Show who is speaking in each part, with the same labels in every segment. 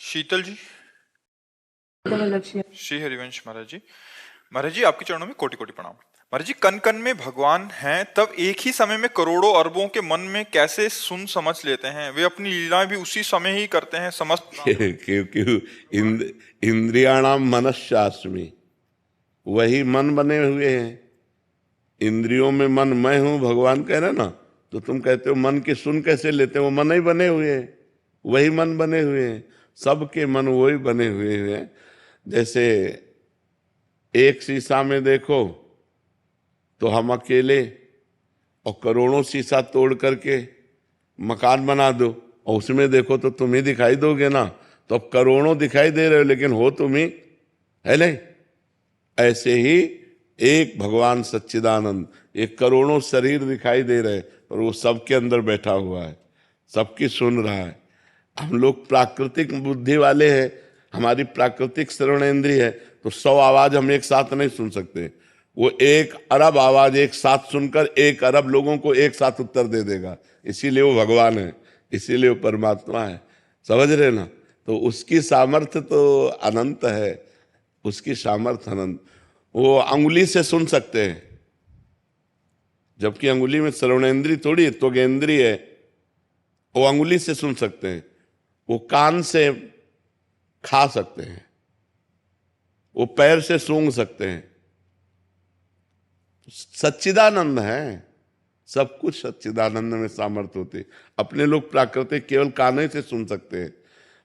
Speaker 1: शीतल जी।
Speaker 2: लक्ष्य
Speaker 1: श्री हरिवंश महाराज जी। महाराज जी, आपके चरणों में कोटि कोटि प्रणाम। महाराज जी, कन कन में भगवान हैं, तब एक ही समय में करोड़ों अरबों के मन में कैसे सुन समझ लेते हैं? वे अपनी लीलाएं भी उसी समय ही करते हैं। समस्त
Speaker 3: क्योंकि इंद्रियाणाम मनश्चास्मि, वही मन बने हुए हैं। इंद्रियों में मन मैं हूं, भगवान कह रहे ना। तो तुम कहते हो मन की सुन कैसे लेते हो? वो मन ही बने हुए हैं, वही मन बने हुए हैं। सबके मन वही बने हुए हैं। जैसे एक शीशा में देखो तो हम अकेले, और करोड़ों शीशा तोड़ करके मकान बना दो और उसमें देखो तो तुम ही दिखाई दोगे ना। तो अब करोड़ों दिखाई दे रहे हो लेकिन हो तुम ही, है नहीं? ऐसे ही एक भगवान सच्चिदानंद, एक करोड़ों शरीर दिखाई दे रहे और वो सबके अंदर बैठा हुआ है, सबकी सुन रहा है। हम लोग प्राकृतिक बुद्धि वाले हैं, हमारी प्राकृतिक श्रवणेंद्रिय है, तो 100 आवाज हम एक साथ नहीं सुन सकते। वो 1 अरब आवाज एक साथ सुनकर 1 अरब लोगों को एक साथ उत्तर दे देगा। इसीलिए वो भगवान है, इसीलिए वो परमात्मा है। समझ रहे ना? तो उसकी सामर्थ्य तो अनंत है, उसकी सामर्थ्य अनंत। वो अंगुली से सुन सकते हैं, जबकि अंगुली में श्रवणेंद्रिय थोड़ी तो ज्ञेंद्रिय है। वो अंगुली से सुन सकते हैं, वो कान से खा सकते हैं, वो पैर से सूंघ सकते हैं। सच्चिदानंद है, सब कुछ सच्चिदानंद में सामर्थ्य होती। अपने लोग प्राकृतिक केवल काने से सुन सकते हैं,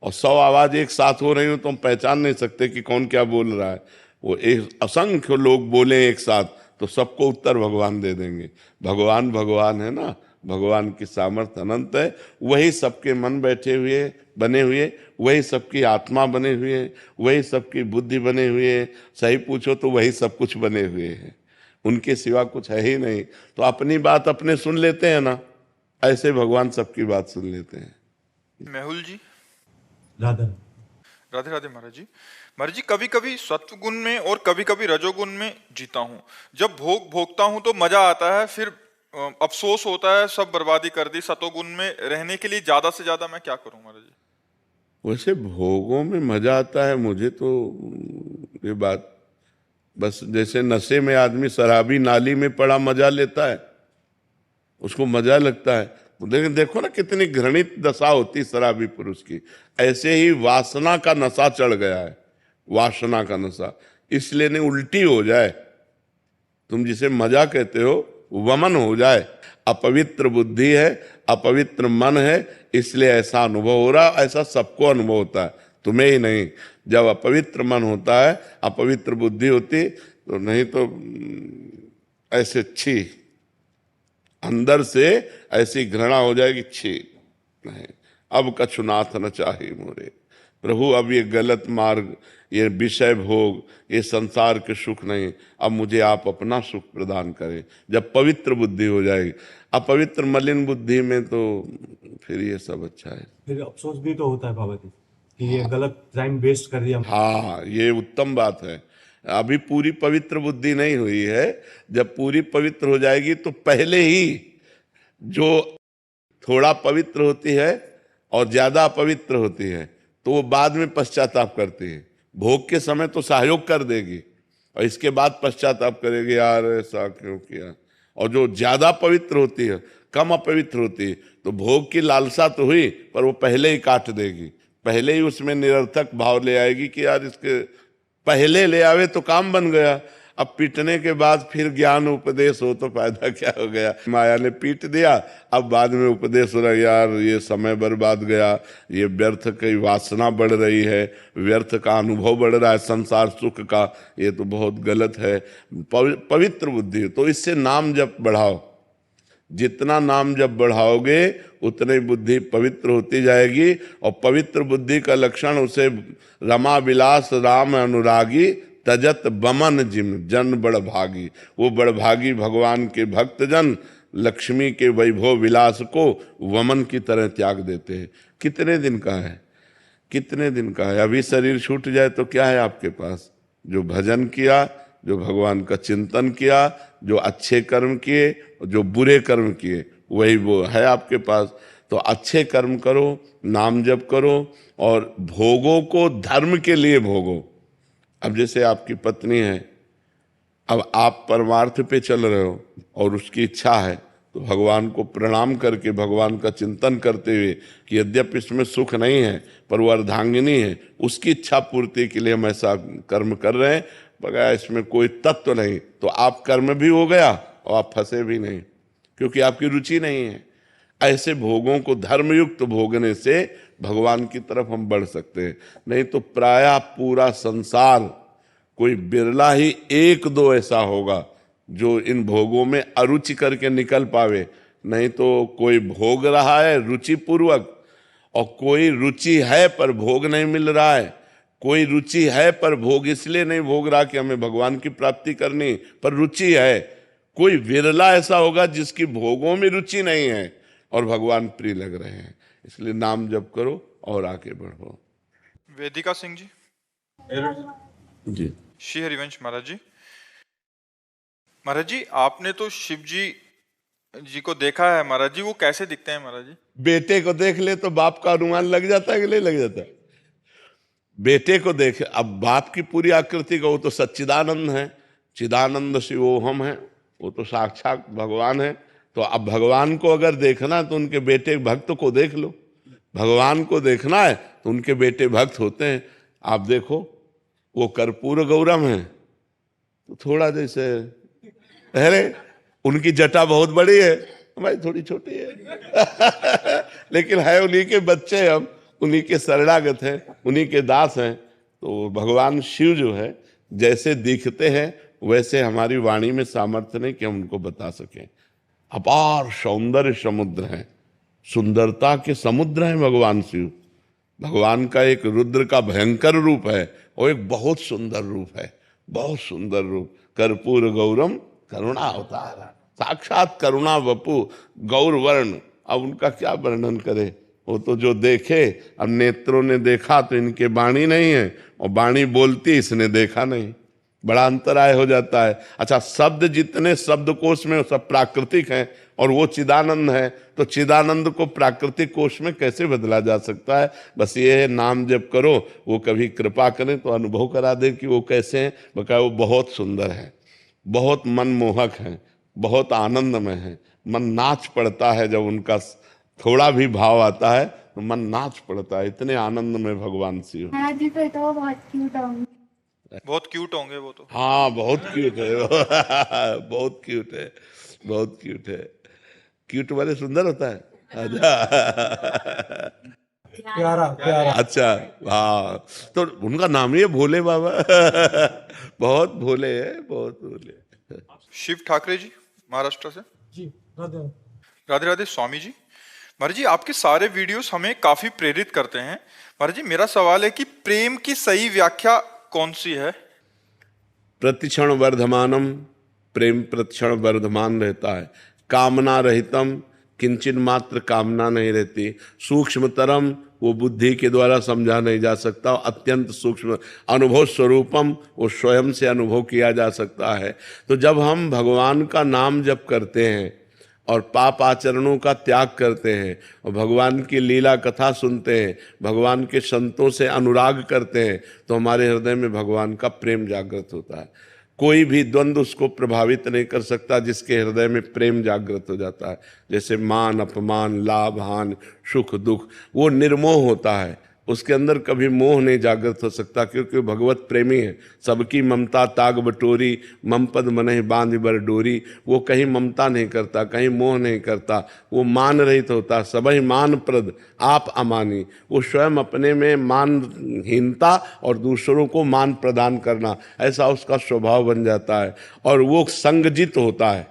Speaker 3: और 100 आवाज एक साथ हो रही हो तो हम पहचान नहीं सकते कि कौन क्या बोल रहा है। वो एक असंख्य लोग बोले एक साथ तो सबको उत्तर भगवान दे देंगे। भगवान भगवान है ना, भगवान की सामर्थ्य अनंत है। वही सबके मन बैठे हुए बने हुए, वही सबकी आत्मा बने हुए, वही सबकी बुद्धि बने हुए। सही पूछो तो वही सब कुछ बने हुए हैं, उनके सिवा कुछ है ही नहीं। तो अपनी बात अपने सुन लेते हैं ना, ऐसे भगवान सबकी बात सुन लेते हैं।
Speaker 1: मेहुल जी।
Speaker 4: राधा
Speaker 1: राधे राधे महाराज जी। महाराज जी, कभी कभी सत्व गुण में और कभी कभी रजोगुण में जीता हूँ। जब भोग भोगता हूँ तो मजा आता है, फिर अफसोस होता है सब बर्बादी कर दी। सतोगुण में रहने के लिए ज्यादा से ज्यादा मैं क्या करूँ महाराज जी?
Speaker 3: वैसे भोगों में मजा आता है मुझे तो, ये बात बस जैसे नशे में आदमी शराबी नाली में पड़ा मजा लेता है, उसको मजा लगता है। लेकिन देखो ना कितनी घृणित दशा होती शराबी पुरुष की। ऐसे ही वासना का नशा चढ़ गया है, वासना का नशा। इसलिए नहीं उल्टी हो जाए, तुम जिसे मजा कहते हो वमन हो जाए। अपवित्र बुद्धि है, अपवित्र मन है, इसलिए ऐसा अनुभव हो रहा। ऐसा सबको अनुभव होता है, तुम्हें ही नहीं। जब अपवित्र मन होता है, अपवित्र बुद्धि होती तो, नहीं तो ऐसे छी, अंदर से ऐसी घृणा हो जाएगी, छी नहीं अब कछुनाथ न चाहे मोरे प्रभु। अब ये गलत मार्ग, ये विषय भोग, ये संसार के सुख नहीं, अब मुझे आप अपना सुख प्रदान करें। जब पवित्र बुद्धि हो जाएगी, अपवित्र मलिन बुद्धि में तो फिर ये सब अच्छा है।
Speaker 4: फिर अफसोस भी तो होता है बाबा जी कि ये गलत टाइम वेस्ट कर दिया।
Speaker 3: हाँ, ये उत्तम बात है। अभी पूरी पवित्र बुद्धि नहीं हुई है। जब पूरी पवित्र हो जाएगी तो पहले ही जो थोड़ा पवित्र होती है और ज्यादा अपवित्र होती है तो वो बाद में पश्चाताप करती है। भोग के समय तो सहयोग कर देगी और इसके बाद पश्चाताप करेगी, यार ऐसा क्यों किया। और जो ज्यादा पवित्र होती है, कम अपवित्र होती है, तो भोग की लालसा तो हुई पर वो पहले ही काट देगी, पहले ही उसमें निरर्थक भाव ले आएगी कि यार इसके पहले ले आवे तो काम बन गया। अब पीटने के बाद फिर ज्ञान उपदेश हो तो फायदा क्या हो गया। माया ने पीट दिया, अब बाद में उपदेश हो रहा, यार ये समय बर्बाद गया, ये व्यर्थ की वासना बढ़ रही है, व्यर्थ का अनुभव बढ़ रहा है संसार सुख का, ये तो बहुत गलत है। पवित्र बुद्धि तो इससे नाम जप बढ़ाओ, जितना नाम जब बढ़ाओगे उतनी बुद्धि पवित्र होती जाएगी। और पवित्र बुद्धि का लक्षण उसे रमा विलास राम अनुरागी तजत बमन जिम जन बड़भागी। वो बड़भागी भगवान के भक्त जन लक्ष्मी के वैभव विलास को वमन की तरह त्याग देते हैं। कितने दिन का है, कितने दिन का है। अभी शरीर छूट जाए तो क्या है आपके पास? जो भजन किया, जो भगवान का चिंतन किया, जो अच्छे कर्म किए, जो बुरे कर्म किए, वही वो है आपके पास। तो अच्छे कर्म करो, नाम जप करो और भोगों को धर्म के लिए भोगो। अब जैसे आपकी पत्नी है, अब आप परमार्थ पे चल रहे हो और उसकी इच्छा है, तो भगवान को प्रणाम करके भगवान का चिंतन करते हुए कि यद्यपि इसमें सुख नहीं है पर वो अर्धांगिनी है, उसकी इच्छा पूर्ति के लिए हम ऐसा कर्म कर रहे हैं, बगैर इसमें कोई तत्व नहीं, तो आप कर्म भी हो गया और आप फंसे भी नहीं, क्योंकि आपकी रुचि नहीं है। ऐसे भोगों को धर्मयुक्त भोगने से भगवान की तरफ हम बढ़ सकते हैं। नहीं तो प्रायः पूरा संसार, कोई बिरला ही एक दो ऐसा होगा जो इन भोगों में अरुचि करके निकल पावे। नहीं तो कोई भोग रहा है रुचि पूर्वक, और कोई रुचि है पर भोग नहीं मिल रहा है। कोई रुचि है पर भोग इसलिए नहीं भोग रहा कि हमें भगवान की प्राप्ति करनी, पर रुचि है। कोई विरला ऐसा होगा जिसकी भोगों में रुचि नहीं है और भगवान प्रिय लग रहे हैं। इसलिए नाम जप करो और आगे बढ़ो।
Speaker 1: वेदिका सिंह जी।
Speaker 3: जी,
Speaker 1: श्री हरिवंश महाराज जी। महाराज जी, आपने तो शिव जी को देखा है महाराज जी, वो कैसे दिखते हैं महाराज जी?
Speaker 3: बेटे को देख ले तो बाप का अनुमान लग जाता है कि नहीं लग जाता है? बेटे को देख, अब बाप की पूरी आकृति का, वो तो सच्चिदानंद है, चिदानंद शिवोहम है, वो तो साक्षात भगवान है। तो अब भगवान को अगर देखना है तो उनके बेटे भक्त को देख लो। भगवान को देखना है तो उनके बेटे भक्त होते हैं। आप देखो, वो कर्पूर गौरम है तो थोड़ा जैसे, अरे उनकी जटा बहुत बड़ी है, हमारी थोड़ी छोटी है लेकिन है उन्हीं के बच्चे, हम उन्हीं के शरणागत हैं, उन्हीं के दास हैं। तो भगवान शिव जो है जैसे दिखते हैं वैसे हमारी वाणी में सामर्थ्य नहीं कि हम उनको बता सकें। अपार सौंदर्य समुद्र है, सुंदरता के समुद्र हैं भगवान शिव। भगवान का एक रुद्र का भयंकर रूप है और एक बहुत सुंदर रूप है, बहुत सुंदर रूप। कर्पूर गौरम करुणा अवतार, साक्षात करुणा वपु गौर वर्ण। अब उनका क्या वर्णन करे, वो तो जो देखे। अब नेत्रों ने देखा तो इनके वाणी नहीं है, और वाणी बोलती इसने देखा नहीं, बड़ा अंतराय हो जाता है। अच्छा, शब्द जितने शब्दकोश में सब प्राकृतिक हैं और वो चिदानंद है, तो चिदानंद को प्राकृतिक कोश में कैसे बदला जा सकता है? बस ये है, नाम जप करो, वो कभी कृपा करें तो अनुभव करा दे कि वो कैसे हैं। बकाया वो बहुत सुंदर है, बहुत मनमोहक है, बहुत आनंदमय है। मन नाच पड़ता है जब उनका थोड़ा भी भाव आता है तो मन नाच पड़ता है, इतने आनंद में भगवान शिव।
Speaker 2: महाराज जी तो बहुत क्यूट होंगे।
Speaker 1: बहुत क्यूट होंगे वो तो।
Speaker 3: हाँ, बहुत क्यूट है बहुत क्यूट है, बहुत क्यूट है। क्यूट वाले सुंदर होता है।
Speaker 4: प्यारा प्यारा।
Speaker 3: अच्छा, हाँ, तो उनका नाम ही है भोले बाबा बहुत भोले है, बहुत भोले।
Speaker 1: शिव ठाकरे जी, महाराष्ट्र से।
Speaker 4: जी, राधे
Speaker 1: राधे राधे स्वामी जी। महाराज जी, आपके सारे वीडियोस हमें काफी प्रेरित करते हैं। महाराज जी, मेरा सवाल है कि प्रेम की सही व्याख्या कौन सी है?
Speaker 3: प्रतिक्षण वर्धमानम, प्रेम प्रतिक्षण वर्धमान रहता है। कामना रहितम, किंचन मात्र कामना नहीं रहती। सूक्ष्मतरम, वो बुद्धि के द्वारा समझा नहीं जा सकता। अत्यंत सूक्ष्म अनुभव स्वरूपम, वो स्वयं से अनुभव किया जा सकता है। तो जब हम भगवान का नाम जप करते हैं और पाप आचरणों का त्याग करते हैं और भगवान की लीला कथा सुनते हैं, भगवान के संतों से अनुराग करते हैं, तो हमारे हृदय में भगवान का प्रेम जागृत होता है। कोई भी द्वंद्व उसको प्रभावित नहीं कर सकता जिसके हृदय में प्रेम जागृत हो जाता है। जैसे मान अपमान, लाभ हानि, सुख दुख, वो निर्मोह होता है, उसके अंदर कभी मोह नहीं जागृत हो सकता, क्योंकि भगवत प्रेमी है। सबकी ममता ताग बटोरी, मम पद मनहि बांध बर डोरी। वो कहीं ममता नहीं करता, कहीं मोह नहीं करता, वो मान रहित होता। सबहि मान प्रद आप अमानी, वो स्वयं अपने में मानहीनता और दूसरों को मान प्रदान करना, ऐसा उसका स्वभाव बन जाता है। और वो संगजित होता है,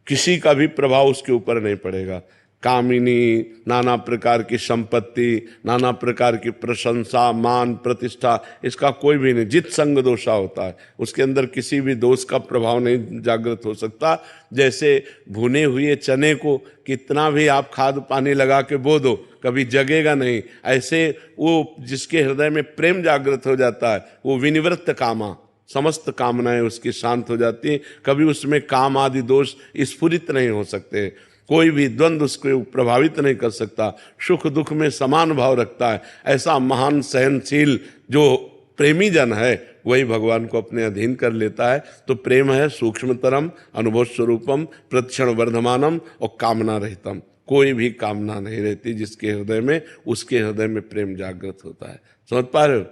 Speaker 3: किसी का भी प्रभाव उसके ऊपर नहीं पड़ेगा। कामिनी, नाना प्रकार की संपत्ति, नाना प्रकार की प्रशंसा, मान प्रतिष्ठा, इसका कोई भी नहीं। जित संग दोषा होता है, उसके अंदर किसी भी दोष का प्रभाव नहीं जागृत हो सकता। जैसे भुने हुए चने को कितना भी आप खाद पानी लगा के बो दो, कभी जगेगा नहीं। ऐसे वो जिसके हृदय में प्रेम जागृत हो जाता है, वो विनिवृत्त कामा, समस्त कामनाएं उसकी शांत हो जाती हैं। कभी उसमें काम आदि दोष स्फुरित नहीं हो सकते। कोई भी द्वंद्व उसको प्रभावित नहीं कर सकता, सुख दुख में समान भाव रखता है। ऐसा महान सहनशील जो प्रेमी जन है वही भगवान को अपने अधीन कर लेता है। तो प्रेम है सूक्ष्मतरम, अनुभव स्वरूपम, प्रतिक्षण वर्धमानम और कामना रहितम। कोई भी कामना नहीं रहती जिसके हृदय में, उसके हृदय में प्रेम जागृत होता है। समझ पा रहे हो?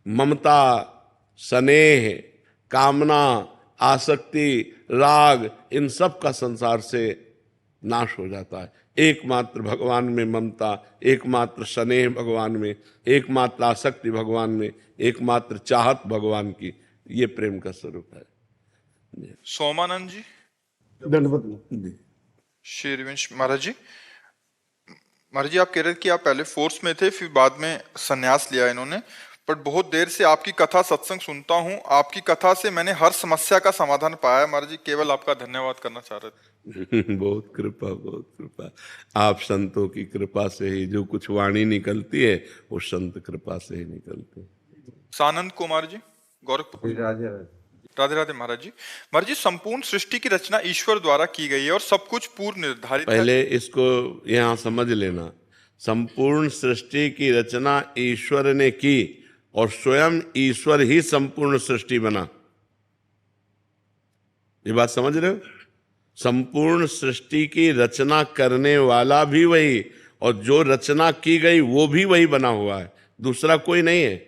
Speaker 3: ममता, स्नेह, कामना, आसक्ति, राग, इन सब का संसार से नाश हो जाता है। एकमात्र भगवान में ममता, एकमात्र स्नेह भगवान में, एकमात्र आसक्ति भगवान में, एकमात्र चाहत भगवान की, ये प्रेम का स्वरूप है।
Speaker 1: सोमानंद जी,
Speaker 4: दंडवत
Speaker 1: शेरवंश महाराज जी, महाराज जी आप कह रहे थे कि आप पहले फोर्स में थे, फिर बाद में संन्यास लिया इन्होंने, पर बहुत देर से आपकी कथा सत्संग सुनता हूँ, आपकी कथा से मैंने हर समस्या का समाधान पाया है। महाराज जी केवल आपका धन्यवाद करना चाह रहे थे।
Speaker 3: बहुत कृपा, बहुत कृपा। आप संतों की कृपा से ही जो कुछ वाणी निकलती है वो संत कृपा से ही निकलती है।
Speaker 1: सानंद कुमार जी, गोरखपुर। राधे राधे महाराज जी। महाराज जी संपूर्ण सृष्टि की रचना ईश्वर द्वारा की गई है और सब कुछ पूर्व निर्धारित है।
Speaker 3: पहले इसको यहाँ समझ लेना, संपूर्ण सृष्टि की रचना ईश्वर ने की और स्वयं ईश्वर ही संपूर्ण सृष्टि बना। ये बात समझ रहे हो? संपूर्ण सृष्टि की रचना करने वाला भी वही और जो रचना की गई वो भी वही बना हुआ है, दूसरा कोई नहीं है।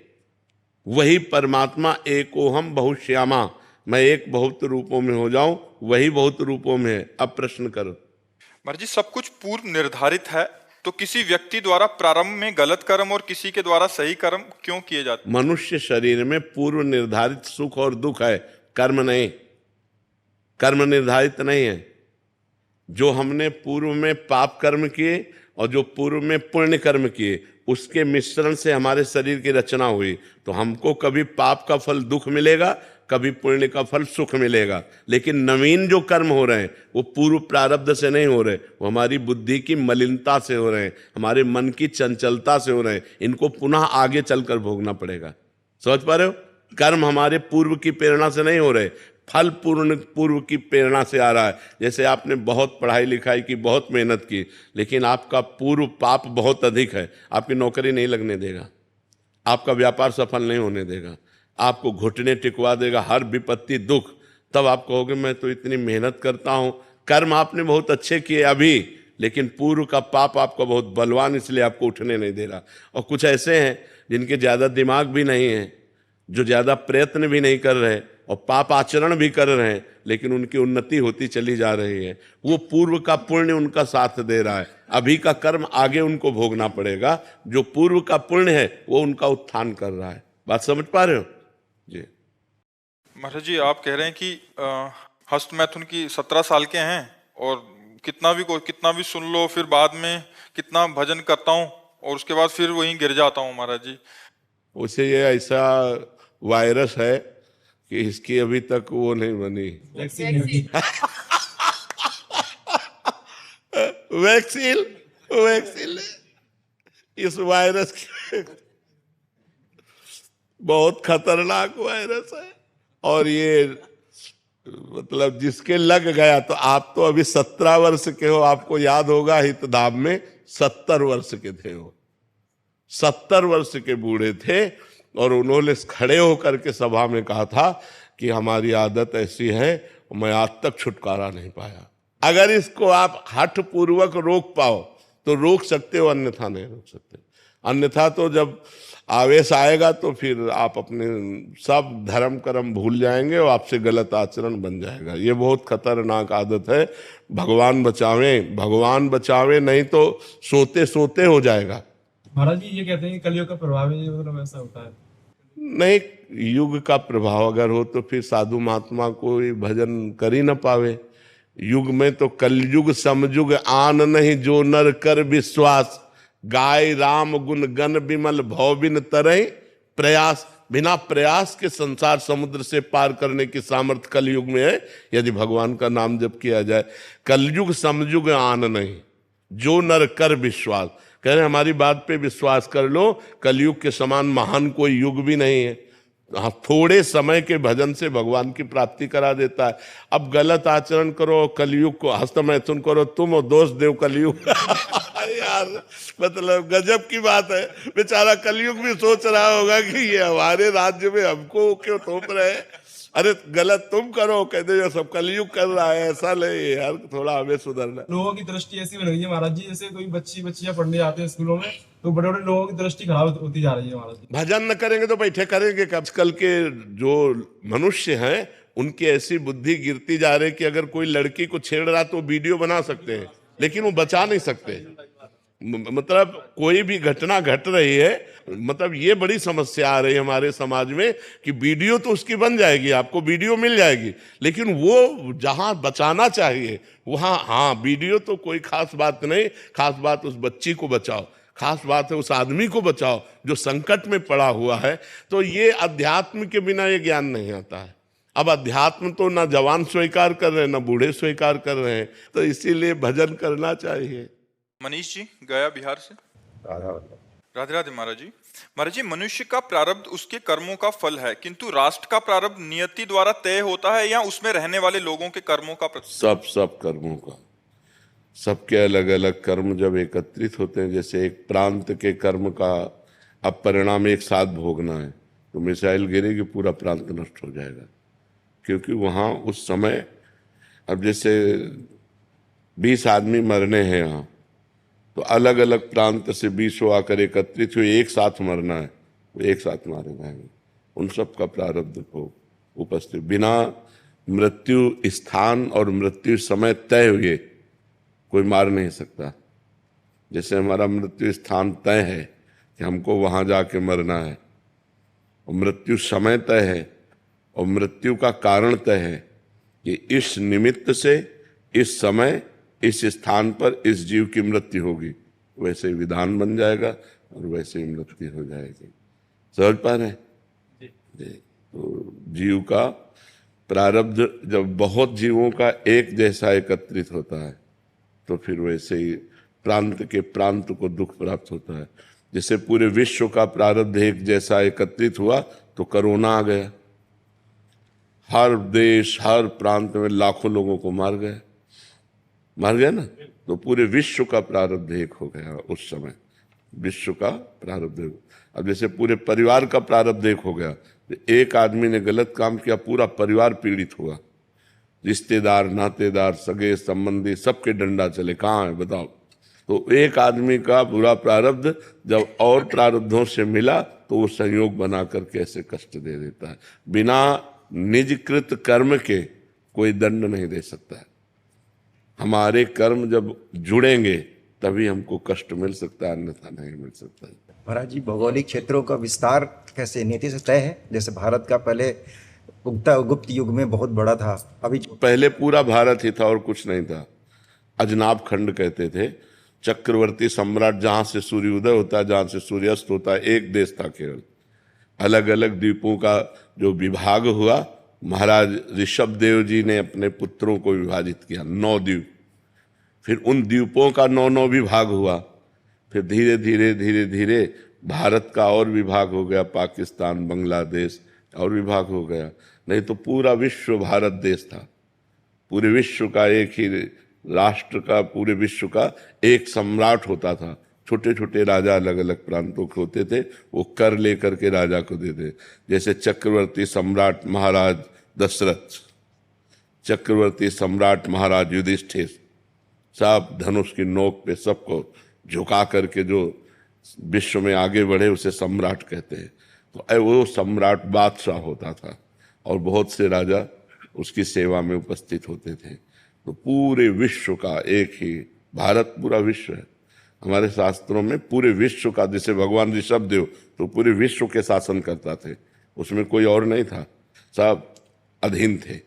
Speaker 3: वही परमात्मा एकोहम बहुश्यामा, मैं एक बहुत रूपों में हो जाऊं, वही बहुत रूपों में है। अब प्रश्न करो।
Speaker 1: महाराज जी सब कुछ पूर्व निर्धारित है, तो किसी व्यक्ति द्वारा प्रारंभ में गलत कर्म और किसी के द्वारा सही कर्म क्यों किए जाते?
Speaker 3: मनुष्य शरीर में पूर्व निर्धारित सुख और दुख है, कर्म नहीं। कर्म निर्धारित नहीं है। जो हमने पूर्व में पाप कर्म किए और जो पूर्व में पुण्य कर्म किए, उसके मिश्रण से हमारे शरीर की रचना हुई। तो हमको कभी पाप का फल दुख मिलेगा, कभी पुण्य का फल सुख मिलेगा। लेकिन नवीन जो कर्म हो रहे हैं वो पूर्व प्रारब्ध से नहीं हो रहे, वो हमारी बुद्धि की मलिनता से हो रहे हैं, हमारे मन की चंचलता से हो रहे हैं। इनको पुनः आगे चलकर भोगना पड़ेगा। समझ पा रहे हो? कर्म हमारे पूर्व की प्रेरणा से नहीं हो रहे, फल पूर्व की प्रेरणा से आ रहा है। जैसे आपने बहुत पढ़ाई लिखाई की, बहुत मेहनत की, लेकिन आपका पूर्व पाप बहुत अधिक है, आपकी नौकरी नहीं लगने देगा, आपका व्यापार सफल नहीं होने देगा, आपको घुटने टिकवा देगा, हर विपत्ति दुख। तब आप कहोगे मैं तो इतनी मेहनत करता हूं। कर्म आपने बहुत अच्छे किए अभी, लेकिन पूर्व का पाप आपका बहुत बलवान, इसलिए आपको उठने नहीं दे रहा। और कुछ ऐसे हैं जिनके ज्यादा दिमाग भी नहीं है, जो ज्यादा प्रयत्न भी नहीं कर रहे और पाप आचरण भी कर रहे हैं, लेकिन उनकी उन्नति होती चली जा रही है। वो पूर्व का पुण्य उनका साथ दे रहा है। अभी का कर्म आगे उनको भोगना पड़ेगा। जो पूर्व का पुण्य है वो उनका उत्थान कर रहा है। बात समझ पा रहे हो जी?
Speaker 1: महाराज जी आप कह रहे हैं कि हस्त मैथुन की 17 साल के हैं और कितना भी सुन लो, फिर बाद में कितना भजन करता हूँ और उसके बाद फिर वहीं गिर जाता हूँ। महाराज जी
Speaker 3: उसे ये ऐसा वायरस है कि इसकी अभी तक वो नहीं बनी वैक्सीन इस वायरस की बहुत खतरनाक वायरस है। और ये मतलब जिसके लग गया, तो आप तो अभी 17 वर्ष के हो, आपको याद होगा हितधाम में 70 वर्ष के थे वो, 70 वर्ष के बूढ़े थे। और उन्होंने खड़े होकर के सभा में कहा था कि हमारी आदत ऐसी है, मैं आज तक छुटकारा नहीं पाया। अगर इसको आप हठ पूर्वक रोक पाओ तो रोक सकते हो, अन्यथा नहीं रोक सकते। अन्यथा तो जब आवेश आएगा तो फिर आप अपने सब धर्म कर्म भूल जाएंगे और आपसे गलत आचरण बन जाएगा। ये बहुत खतरनाक आदत है। भगवान बचावे, भगवान बचावे, नहीं तो सोते सोते हो जाएगा।
Speaker 4: महाराज जी ये कहते हैं कि कलयुग का प्रभाव है, मतलब ऐसा होता है?
Speaker 3: नहीं, युग का प्रभाव अगर हो तो फिर साधु महात्मा कोई भजन कर ही न पावे। युग में तो कलयुग समयुग आन नहीं, जो नर कर विश्वास, गाय राम गुण गण विमल भव बिन तरई प्रयास। बिना प्रयास के संसार समुद्र से पार करने की सामर्थ्य कलयुग में है, यदि भगवान का नाम जप किया जाए। कलयुग समयुग आन नहीं, जो नर कर विश्वास। कह रहे हमारी बात पे विश्वास कर लो, कलयुग के समान महान कोई युग भी नहीं है। हाँ, थोड़े समय के भजन से भगवान की प्राप्ति करा देता है। अब गलत आचरण करो, कलयुग को हस्त मैथुन करो, तुम और दोष देव कलयुग। यार मतलब गजब की बात है। बेचारा कलयुग भी सोच रहा होगा कि ये हमारे राज्य में हमको क्यों थोप रहे हैं। अरे गलत तुम करो, कहते जो सब कलयुग कर रहा है, ऐसा नहीं यार, थोड़ा हमें सुधरना।
Speaker 5: लोगों की दृष्टि ऐसी बन गई है महाराज जी, जैसे कोई बच्चियां पढ़ने जाते हैं स्कूलों में तो बड़े बड़े लोगों की दृष्टि खराब होती जा रही है महाराज जी।
Speaker 3: भजन न करेंगे तो बैठे करेंगे कब? आजकल के जो मनुष्य हैं उनकी ऐसी बुद्धि गिरती जा रही है कि अगर कोई लड़की को छेड़ रहा तो वीडियो बना सकते हैं, लेकिन वो बचा नहीं सकते। मतलब कोई भी घटना घट रही है, मतलब ये बड़ी समस्या आ रही है हमारे समाज में कि वीडियो तो उसकी बन जाएगी, आपको वीडियो मिल जाएगी, लेकिन वो जहां बचाना चाहिए वहां, हाँ वीडियो तो कोई खास बात नहीं, खास बात उस बच्ची को बचाओ, खास बात है उस आदमी को बचाओ जो संकट में पड़ा हुआ है। तो ये अध्यात्म के बिना ये ज्ञान नहीं आता है। अब अध्यात्म तो ना जवान स्वीकार कर रहे हैं ना बूढ़े स्वीकार कर रहे हैं, तो इसीलिए भजन करना चाहिए।
Speaker 1: मनीष जी गया बिहार से। राधे राधे महाराज जी। महाराज जी, मनुष्य का प्रारब्ध उसके कर्मों का फल है, किंतु राष्ट्र का प्रारब्ध नियति द्वारा तय होता है या उसमें रहने वाले लोगों के कर्मों का?
Speaker 3: सब कर्मों का, सबके अलग अलग कर्म जब एकत्रित होते हैं, जैसे एक प्रांत के कर्म का अब परिणाम एक साथ भोगना है तो मिसाइल गिरेगी, पूरा प्रांत नष्ट हो जाएगा, क्योंकि वहाँ उस समय अब जैसे 20 आदमी मरने हैं यहाँ, तो अलग अलग प्रांत से 20 आकर एकत्रित हुए, एक साथ मरना है, वो एक साथ मारे जाएंगे। उन सब का प्रारब्ध को उपस्थित, बिना मृत्यु स्थान और मृत्यु समय तय हुए कोई मार नहीं सकता। जैसे हमारा मृत्यु स्थान तय है कि हमको वहां जाके मरना है, और मृत्यु समय तय है, और मृत्यु का कारण तय है कि इस निमित्त से इस समय इस स्थान पर इस जीव की मृत्यु होगी, वैसे ही विधान बन जाएगा और वैसे ही मृत्यु हो जाएगी। समझ पा रहे हैं? तो जीव का प्रारब्ध जब बहुत जीवों का एक जैसा एकत्रित होता है तो फिर वैसे ही प्रांत के प्रांत को दुख प्राप्त होता है। जैसे पूरे विश्व का प्रारब्ध एक जैसा एकत्रित हुआ तो कोरोना आ गया, हर देश हर प्रांत में लाखों लोगों को मार गया ना, तो पूरे विश्व का प्रारब्ध एक हो गया उस समय, विश्व का प्रारब्ध। अब जैसे पूरे परिवार का प्रारब्ध एक हो गया, तो एक आदमी ने गलत काम किया, पूरा परिवार पीड़ित हुआ, रिश्तेदार नातेदार सगे संबंधी सबके डंडा चले, कहाँ है बताओ। तो एक आदमी का बुरा प्रारब्ध जब और प्रारब्धों से मिला तो वो संयोग बना करके ऐसे कष्ट दे देता है। बिना निजकृत कर्म के कोई दंड नहीं दे सकता है। हमारे कर्म जब जुड़ेंगे तभी हमको कष्ट मिल सकता है, अन्यथा नहीं मिल सकता है।
Speaker 6: महाराज जी, भौगोलिक क्षेत्रों का विस्तार कैसे नीति से तय है? जैसे भारत का पहले गुप्त युग में बहुत बड़ा था, अभी
Speaker 3: पहले पूरा भारत ही था और कुछ नहीं था। अजनाब खंड कहते थे, चक्रवर्ती सम्राट जहां से सूर्योदय होता है जहां से सूर्यास्त होता है, एक देश था केवल। अलग अलग द्वीपों का जो विभाग हुआ, महाराज ऋषभ देव जी ने अपने पुत्रों को विभाजित किया, 9 द्वीप, फिर उन द्वीपों का 9 विभाग हुआ। फिर धीरे धीरे धीरे धीरे भारत का और विभाग हो गया, पाकिस्तान बांग्लादेश और विभाग हो गया। नहीं तो पूरा विश्व भारत देश था। पूरे विश्व का एक ही राष्ट्र का, पूरे विश्व का एक सम्राट होता था। छोटे छोटे राजा अलग अलग प्रांतों के होते थे, वो कर लेकर के राजा को देते। जैसे चक्रवर्ती सम्राट महाराज दशरथ, चक्रवर्ती सम्राट महाराज युधिष्ठिर, सब धनुष की नोक पे सबको झुका करके जो विश्व में आगे बढ़े उसे सम्राट कहते हैं। तो वो सम्राट बादशाह होता था और बहुत से राजा उसकी सेवा में उपस्थित होते थे। तो पूरे विश्व का एक ही, भारत पूरा विश्व है। हमारे शास्त्रों में पूरे विश्व का, जैसे भगवान ऋषभ देव तो पूरे विश्व के शासन करता थे, उसमें कोई और नहीं था, सब अधीन थे।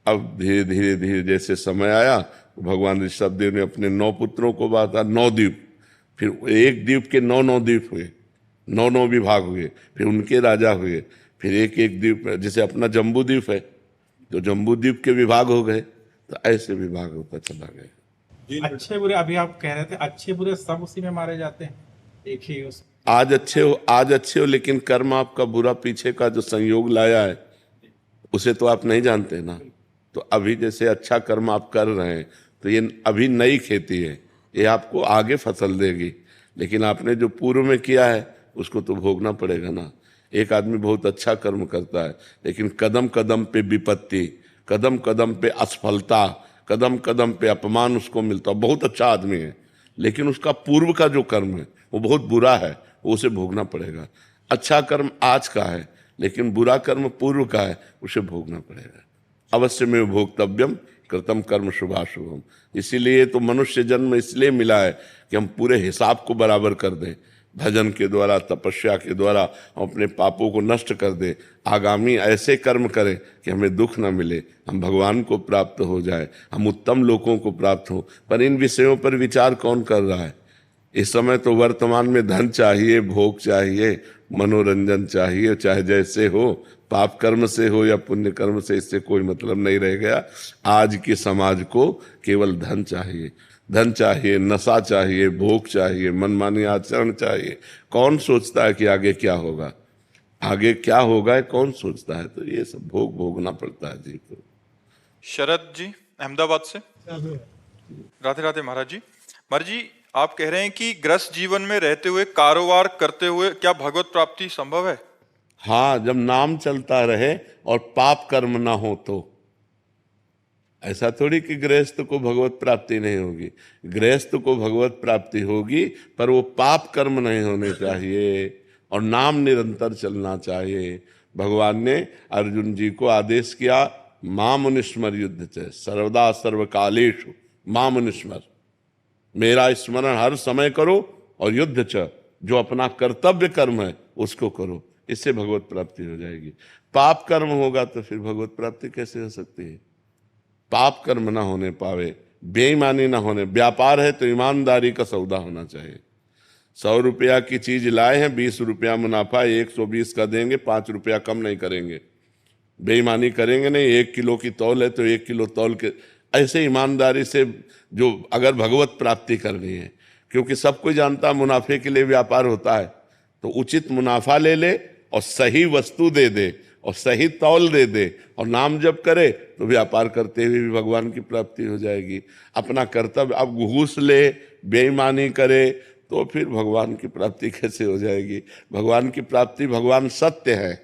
Speaker 3: अब धीरे धीरे धीरे जैसे समय आया, भगवान ऋषभ देव ने अपने 9 पुत्रों को बांटा, 9 द्वीप, फिर एक द्वीप के 9 द्वीप हुए, 9 विभाग हुए, फिर उनके राजा हुए, फिर एक एक द्वीप, जैसे अपना जम्बू द्वीप है तो जम्बू द्वीप के विभाग हो गए, तो ऐसे विभाग होता चला गया।
Speaker 5: अच्छे बुरे, अभी आप कह रहे थे अच्छे बुरे सब उसी में मारे जाते हैं, एक ही उस
Speaker 3: आज अच्छे हो, लेकिन कर्म आपका बुरा पीछे का जो संयोग लाया है उसे तो आप नहीं जानते ना। तो अभी जैसे अच्छा कर्म आप कर रहे हैं तो ये अभी नई खेती है, ये आपको आगे फसल देगी, लेकिन आपने जो पूर्व में किया है उसको तो भोगना पड़ेगा ना। एक आदमी बहुत अच्छा कर्म करता है लेकिन कदम कदम पे विपत्ति, कदम कदम पे असफलता, कदम कदम पे अपमान उसको मिलता, बहुत अच्छा आदमी है लेकिन उसका पूर्व का जो कर्म है वो बहुत बुरा है, वो उसे भोगना पड़ेगा। अच्छा कर्म आज का है लेकिन बुरा कर्म पूर्व का है, उसे भोगना पड़ेगा। अवश्य में भोक्तव्यम कृतम कर्म शुभाशुभम। इसीलिए तो मनुष्य जन्म इसलिए मिला है कि हम पूरे हिसाब को बराबर कर दें, भजन के द्वारा, तपस्या के द्वारा हम अपने पापों को नष्ट कर दें, आगामी ऐसे कर्म करें कि हमें दुख न मिले, हम भगवान को प्राप्त हो जाए, हम उत्तम लोगों को प्राप्त हो। पर इन विषयों पर विचार कौन कर रहा है? इस समय तो वर्तमान में धन चाहिए, भोग चाहिए, मनोरंजन चाहिए, चाहे जैसे हो, पाप कर्म से हो या पुण्य कर्म से, इससे कोई मतलब नहीं रह गया। आज के समाज को केवल धन चाहिए, धन चाहिए, नशा चाहिए, भोग चाहिए, मनमानी आचरण चाहिए। कौन सोचता है कि आगे क्या होगा, आगे क्या होगा कौन सोचता है? तो ये सब भोग भोगना पड़ता है जी को।
Speaker 1: शरद जी अहमदाबाद से। राधे राधे महाराज जी। महाराज जी आप कह रहे हैं कि गृहस्थ जीवन में रहते हुए, कारोबार करते हुए क्या भगवत प्राप्ति संभव है?
Speaker 3: हाँ, जब नाम चलता रहे और पाप कर्म ना हो तो। ऐसा थोड़ी कि गृहस्थ को भगवत प्राप्ति नहीं होगी, गृहस्थ को भगवत प्राप्ति होगी, पर वो पाप कर्म नहीं होने चाहिए और नाम निरंतर चलना चाहिए। भगवान ने अर्जुन जी को आदेश किया, माम अनुस्मर युद्ध च सर्वदा सर्वकालेषु माम अनुस्मर, मेरा स्मरण हर समय करो और युद्ध च, जो अपना कर्तव्य कर्म है उसको करो, इससे भगवत प्राप्ति हो जाएगी। पाप कर्म होगा तो फिर भगवत प्राप्ति कैसे हो सकती है? पाप कर्म ना होने पावे, बेईमानी ना होने, व्यापार है तो ईमानदारी का सौदा होना चाहिए। 100 रुपया की चीज लाए हैं, 20 रुपया मुनाफा, 120 का देंगे, 5 रुपया कम नहीं करेंगे, बेईमानी करेंगे नहीं। 1 किलो की तौल है तो 1 किलो तौल के, ऐसे ईमानदारी से जो अगर भगवत प्राप्ति करनी है, क्योंकि सब कोई जानता मुनाफे के लिए व्यापार होता है, तो उचित मुनाफा ले ले और सही वस्तु दे दे और सही तौल दे दे और नाम जप करे तो व्यापार करते हुए भी भगवान की प्राप्ति हो जाएगी। अपना कर्तव्य अब घूस ले, बेईमानी करे तो फिर भगवान की प्राप्ति कैसे हो जाएगी? भगवान की प्राप्ति, भगवान सत्य है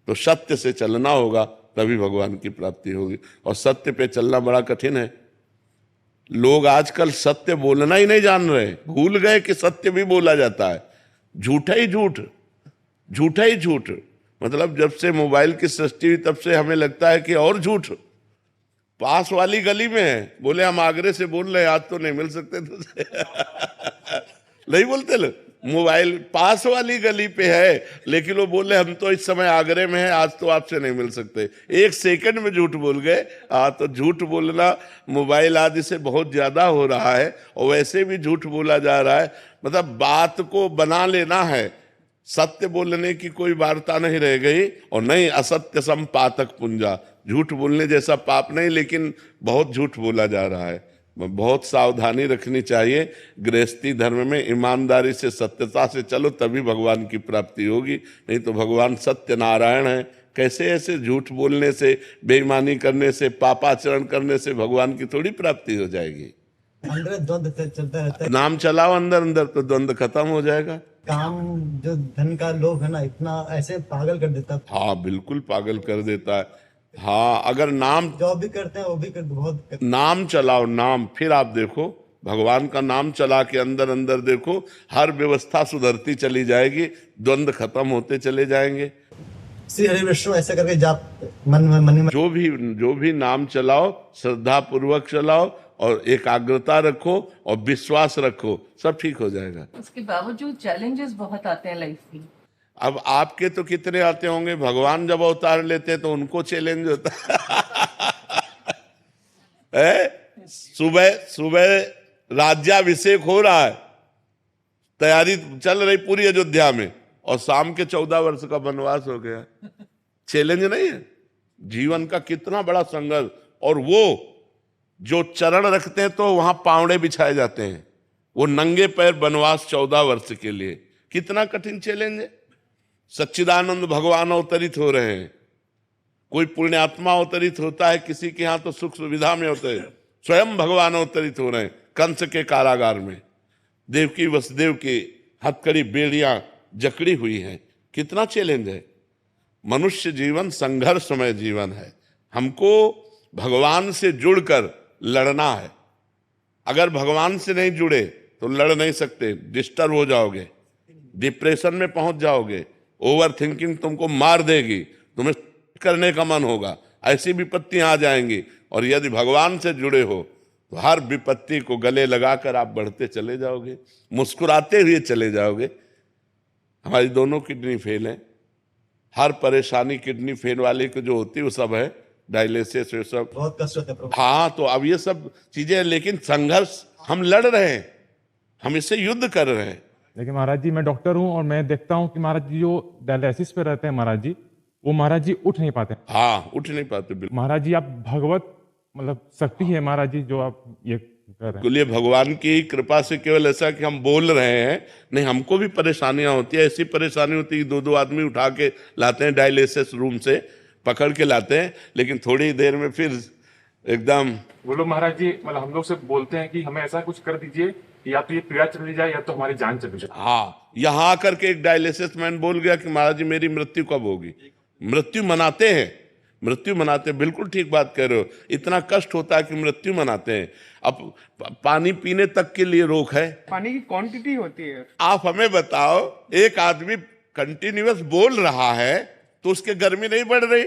Speaker 3: तो सत्य से चलना होगा तभी भगवान की प्राप्ति होगी, और सत्य पे चलना बड़ा कठिन है। लोग आजकल सत्य बोलना ही नहीं जान रहे, भूल गए कि सत्य भी बोला जाता है। झूठा ही झूठ, झूठा ही झूठ। मतलब जब से मोबाइल की सृष्टि हुई तब से हमें लगता है कि और झूठ पास वाली गली में है। बोले हम आगरे से बोल रहे हैं, आज तो नहीं मिल सकते तुझसे नहीं बोलते लोग, मोबाइल पास वाली गली पे है, लेकिन वो बोले हम तो इस समय आगरे में हैं, आज तो आपसे नहीं मिल सकते। 1 सेकंड में झूठ बोल गए। तो झूठ बोलना मोबाइल आदि से बहुत ज्यादा हो रहा है, और वैसे भी झूठ बोला जा रहा है। मतलब बात को बना लेना है, सत्य बोलने की कोई वार्ता नहीं रह गई, और नहीं असत्य संपातक पुंजा, झूठ बोलने जैसा पाप नहीं, लेकिन बहुत झूठ बोला जा रहा है। बहुत सावधानी रखनी चाहिए। गृहस्थी धर्म में ईमानदारी से, सत्यता से चलो तभी भगवान की प्राप्ति होगी, नहीं तो भगवान सत्य नारायण है। कैसे ऐसे झूठ बोलने से, बेईमानी करने से, पापाचरण करने से भगवान की थोड़ी प्राप्ति हो जाएगी?
Speaker 7: अंदर द्वंद चलता रहता है।
Speaker 3: नाम चलाओ अंदर अंदर तो द्वंद खत्म हो जाएगा।
Speaker 7: काम जो धन का लोभ है ना, इतना ऐसे पागल कर देता है।
Speaker 3: हाँ बिल्कुल पागल कर देता है। हाँ, अगर नाम
Speaker 7: जो भी करते हैं वो भी बहुत
Speaker 3: नाम चलाओ, नाम, फिर आप देखो भगवान का नाम चला के अंदर अंदर देखो, हर व्यवस्था सुधरती चली जाएगी, द्वंद खत्म होते चले जाएंगे।
Speaker 7: श्री हरि विष्णु ऐसा करके जाप मन में
Speaker 3: जो भी नाम चलाओ, श्रद्धा पूर्वक चलाओ और एकाग्रता रखो और विश्वास रखो, सब ठीक हो जाएगा।
Speaker 8: उसके बावजूद चैलेंजेस बहुत आते हैं लाइफ में।
Speaker 3: अब आपके तो कितने आते होंगे, भगवान जब अवतार लेते हैं तो उनको चैलेंज होता है। सुबह राज्याभिषेक हो रहा है, तैयारी चल रही पूरी अयोध्या में, और शाम के 14 वर्ष का वनवास हो गया। चैलेंज नहीं है? जीवन का कितना बड़ा संघर्ष। और वो जो चरण रखते हैं तो वहां पावड़े बिछाए जाते हैं, वो नंगे पैर वनवास 14 वर्ष के लिए, कितना कठिन चैलेंज है। सच्चिदानंद भगवान अवतरित हो रहे हैं, कोई पुण्यात्मा अवतरित होता है, किसी के यहाँ तो सुख सुविधा में होते हैं, स्वयं भगवान अवतरित हो रहे हैं कंस के कारागार में। देवकी वसुदेव की हथकड़ी बेड़ियां जकड़ी हुई हैं। कितना चैलेंज है। मनुष्य जीवन संघर्षमय जीवन है। हमको भगवान से जुड़कर लड़ना है। अगर भगवान से नहीं जुड़े तो लड़ नहीं सकते, डिस्टर्ब हो जाओगे, डिप्रेशन में पहुंच जाओगे, ओवर थिंकिंग तुमको मार देगी, तुम्हें करने का मन होगा, ऐसी विपत्तियां आ जाएंगी। और यदि भगवान से जुड़े हो तो हर विपत्ति को गले लगाकर आप बढ़ते चले जाओगे, मुस्कुराते हुए चले जाओगे। हमारी दोनों किडनी फेल है। हर परेशानी किडनी फेल वाले को जो होती है वो सब है, डायलिसिस ये सब
Speaker 7: बहुत कष्ट होता है प्रभु।
Speaker 3: हाँ, तो अब ये सब चीजें, लेकिन संघर्ष हम लड़ रहे हैं, हम इससे युद्ध कर रहे हैं।
Speaker 9: देखिए महाराज जी, मैं डॉक्टर हूँ और मैं देखता हूँ कि महाराज जी जो डायलिसिस पे रहते हैं महाराज जी, वो महाराज जी उठ नहीं पाते।
Speaker 3: हाँ, उठ नहीं पाते बिल्कुल।
Speaker 9: महाराज जी, आप भगवत मतलब शक्ति है महाराज जी जो आप ये कर रहे हैं।
Speaker 3: लिए भगवान की कृपा से केवल ऐसा कि हम बोल रहे हैं, नहीं हमको भी परेशानियां होती है। ऐसी परेशानी होती है कि 2-2 आदमी उठा के लाते हैं, डायलिसिस रूम से पकड़ के लाते हैं, लेकिन थोड़ी देर में फिर एकदम
Speaker 9: वो लोग महाराज जी मतलब हम लोग से बोलते हैं कि हमें ऐसा कुछ कर दीजिए कि या तो ये पीड़ा चली जाए या तो हमारी जान चली जाए।
Speaker 3: हाँ, यहाँ आकर के एक डायलिसिस मैन बोल गया कि महाराज जी मेरी मृत्यु कब होगी। मृत्यु मनाते हैं, मृत्यु मनाते हैं, बिल्कुल ठीक बात कह रहे हो। इतना कष्ट होता है कि मृत्यु मनाते हैं। अब पानी पीने तक के लिए रोक है,
Speaker 10: पानी की क्वांटिटी होती है।
Speaker 3: आप हमें बताओ, एक आदमी कंटिन्यूअस बोल रहा है तो उसके गर्मी नहीं बढ़ रही,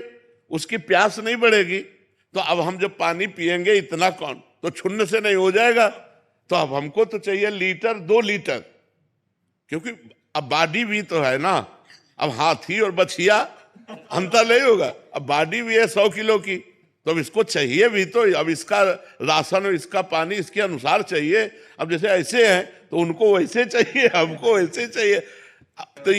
Speaker 3: उसकी प्यास नहीं बढ़ेगी। तो अब हम जब पानी पिएंगे इतना कौन तो छुन्न से नहीं हो जाएगा। तो अब हमको तो चाहिए लीटर 2 लीटर, क्योंकि अब बॉडी भी तो है ना। अब हाथी और बछिया अंतर नहीं होगा, अब बॉडी भी है 100 किलो की, तो अब इसको चाहिए भी तो। अब इसका राशन और इसका पानी इसके अनुसार चाहिए। अब जैसे ऐसे हैं तो उनको वैसे चाहिए, हमको वैसे चाहिए। तो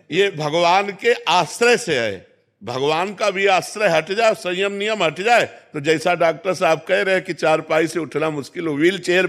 Speaker 3: ये भगवान के आश्रय से है। भगवान का भी आश्रय हट जाए, संयम नियम हट जाए, तो जैसा डॉक्टर साहब कह रहे हैं कि चारपाई से उठना मुश्किल हो, व्हील चेयर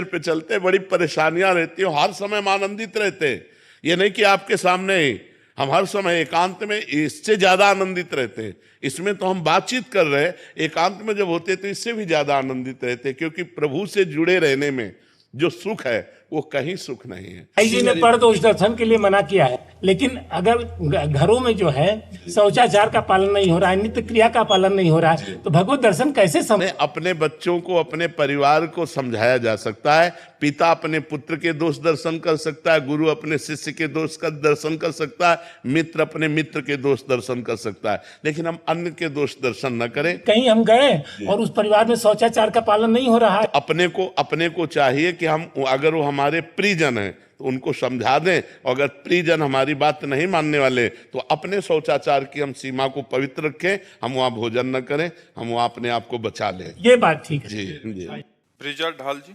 Speaker 3: पे चलते बड़ी परेशानियां रहती हैं। हर समय हम आनंदित रहते हैं। ये नहीं कि आपके सामने ही, हम हर समय एकांत में इससे ज्यादा आनंदित रहते हैं। इसमें तो हम बातचीत कर रहे हैं, एकांत में जब होते तो इससे भी ज्यादा आनंदित रहते हैं, क्योंकि प्रभु से जुड़े रहने में जो सुख है वो कहीं सुख नहीं है।
Speaker 10: भाई जी ने पर दोष दर्शन के लिए मना किया है, लेकिन अगर घरों में जो है शौचाचार का पालन नहीं हो रहा है, नित्य क्रिया का पालन नहीं हो रहा है, तो भगवत दर्शन कैसे
Speaker 3: अपने बच्चों को, अपने परिवार को समझाया जा सकता है। पिता अपने पुत्र के दोष दर्शन कर सकता है, गुरु अपने शिष्य के दोष का दर्शन कर सकता है, मित्र अपने मित्र के दोष दर्शन कर सकता है, लेकिन हम अन्य के दोष दर्शन न करें।
Speaker 10: कहीं हम गए और उस परिवार में शौचाचार का पालन नहीं हो रहा है,
Speaker 3: अपने को चाहिए कि हम, अगर वो हमारे प्रियजन हैं तो उनको समझा दें, और अगर प्रियजन हमारी बात नहीं मानने वाले तो अपने शौचाचार की हम सीमा को पवित्र रखें। हम वहाँ भोजन न करें, हम वहाँ अपने आप को बचा लें।
Speaker 10: ये बात ठीक है
Speaker 3: जी।
Speaker 1: ब्रिजल ढाल जी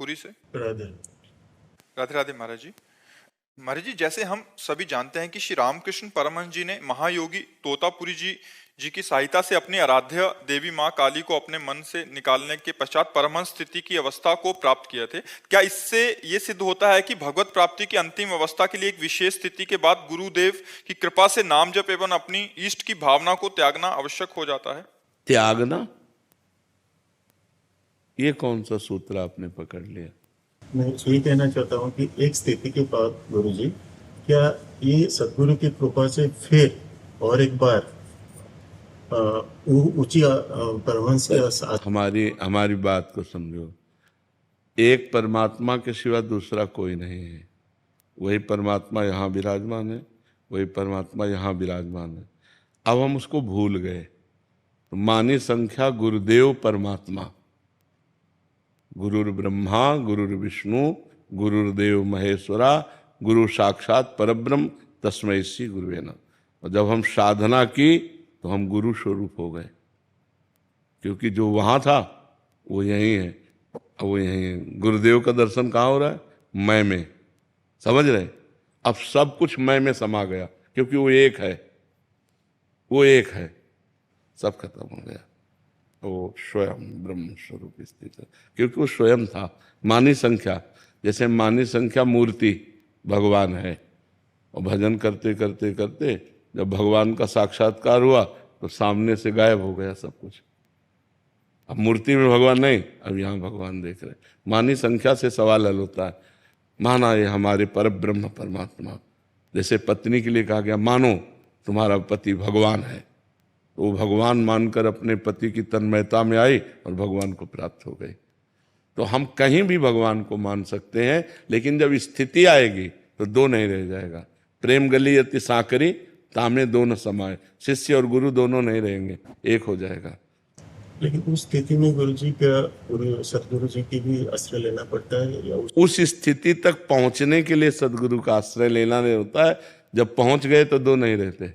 Speaker 1: पुरी से। राधे राधे महाराज जी। महाराज जी, जैसे हम सभी जानते हैं कि श्री रामकृष्ण परमहंस जी ने महायोगी तोतापुरी जी की सहायता से अपनी आराध्य देवी माँ काली को अपने मन से निकालने के पश्चात परमहंस स्थिति की अवस्था को प्राप्त किए थे। क्या इससे ये सिद्ध होता है कि भगवत प्राप्ति की अंतिम अवस्था के लिए एक विशेष स्थिति के बाद गुरुदेव की कृपा से नाम जप एवं अपनी इष्ट की भावना को त्यागना आवश्यक हो जाता है?
Speaker 3: त्यागना, ये कौन सा सूत्र आपने पकड़ लिया?
Speaker 11: मैं ये कहना चाहता हूँ कि एक स्थिति के बाद गुरुजी, क्या ये सदगुरु की कृपा से फिर और एक बार ऊंची परमहंस के साथ
Speaker 3: हमारी बात को समझो। एक परमात्मा के सिवा दूसरा कोई नहीं है। वही परमात्मा यहाँ विराजमान है, वही परमात्मा यहाँ विराजमान है। अब हम उसको भूल गए। तो मानी संख्या गुरुदेव परमात्मा, गुरुर ब्रह्मा गुरुर विष्णु गुरुर्देव महेश्वरा गुरु साक्षात परब्रह्म तस्मै श्री गुरुवे नमः। और जब हम साधना की तो हम गुरु स्वरूप हो गए, क्योंकि जो वहाँ था वो यहीं है, वो यहीं है। गुरुदेव का दर्शन कहाँ हो रहा है? मैं में, समझ रहे? अब सब कुछ मैं में समा गया, क्योंकि वो एक है, वो एक है, सब खत्म हो गया। वो स्वयं ब्रह्म स्वरूप स्थित है, क्योंकि वो स्वयं था। मानी संख्या जैसे मानी संख्या मूर्ति भगवान है, और भजन करते करते करते जब भगवान का साक्षात्कार हुआ तो सामने से गायब हो गया सब कुछ। अब मूर्ति में भगवान नहीं, अब यहाँ भगवान देख रहे। मानी संख्या से सवाल हल होता है। माना ये हमारे परब्रह्म परमात्मा, जैसे पत्नी के लिए कहा गया मानो तुम्हारा पति भगवान है, तो वो भगवान मानकर अपने पति की तन्मयता में आई और भगवान को प्राप्त हो गई। तो हम कहीं भी भगवान को मान सकते हैं, लेकिन जब स्थिति आएगी तो दो नहीं रह जाएगा। प्रेम गली अति सांकरी तामे दो न समाये, शिष्य और गुरु दोनों नहीं रहेंगे, एक हो जाएगा।
Speaker 11: लेकिन उस स्थिति में गुरु जी क्या सदगुरु जी की भी आश्रय लेना पड़ता है, या
Speaker 3: उस स्थिति तक पहुंचने के लिए सदगुरु का आश्रय लेना नहीं होता है। जब पहुंच गए तो दो नहीं रहते।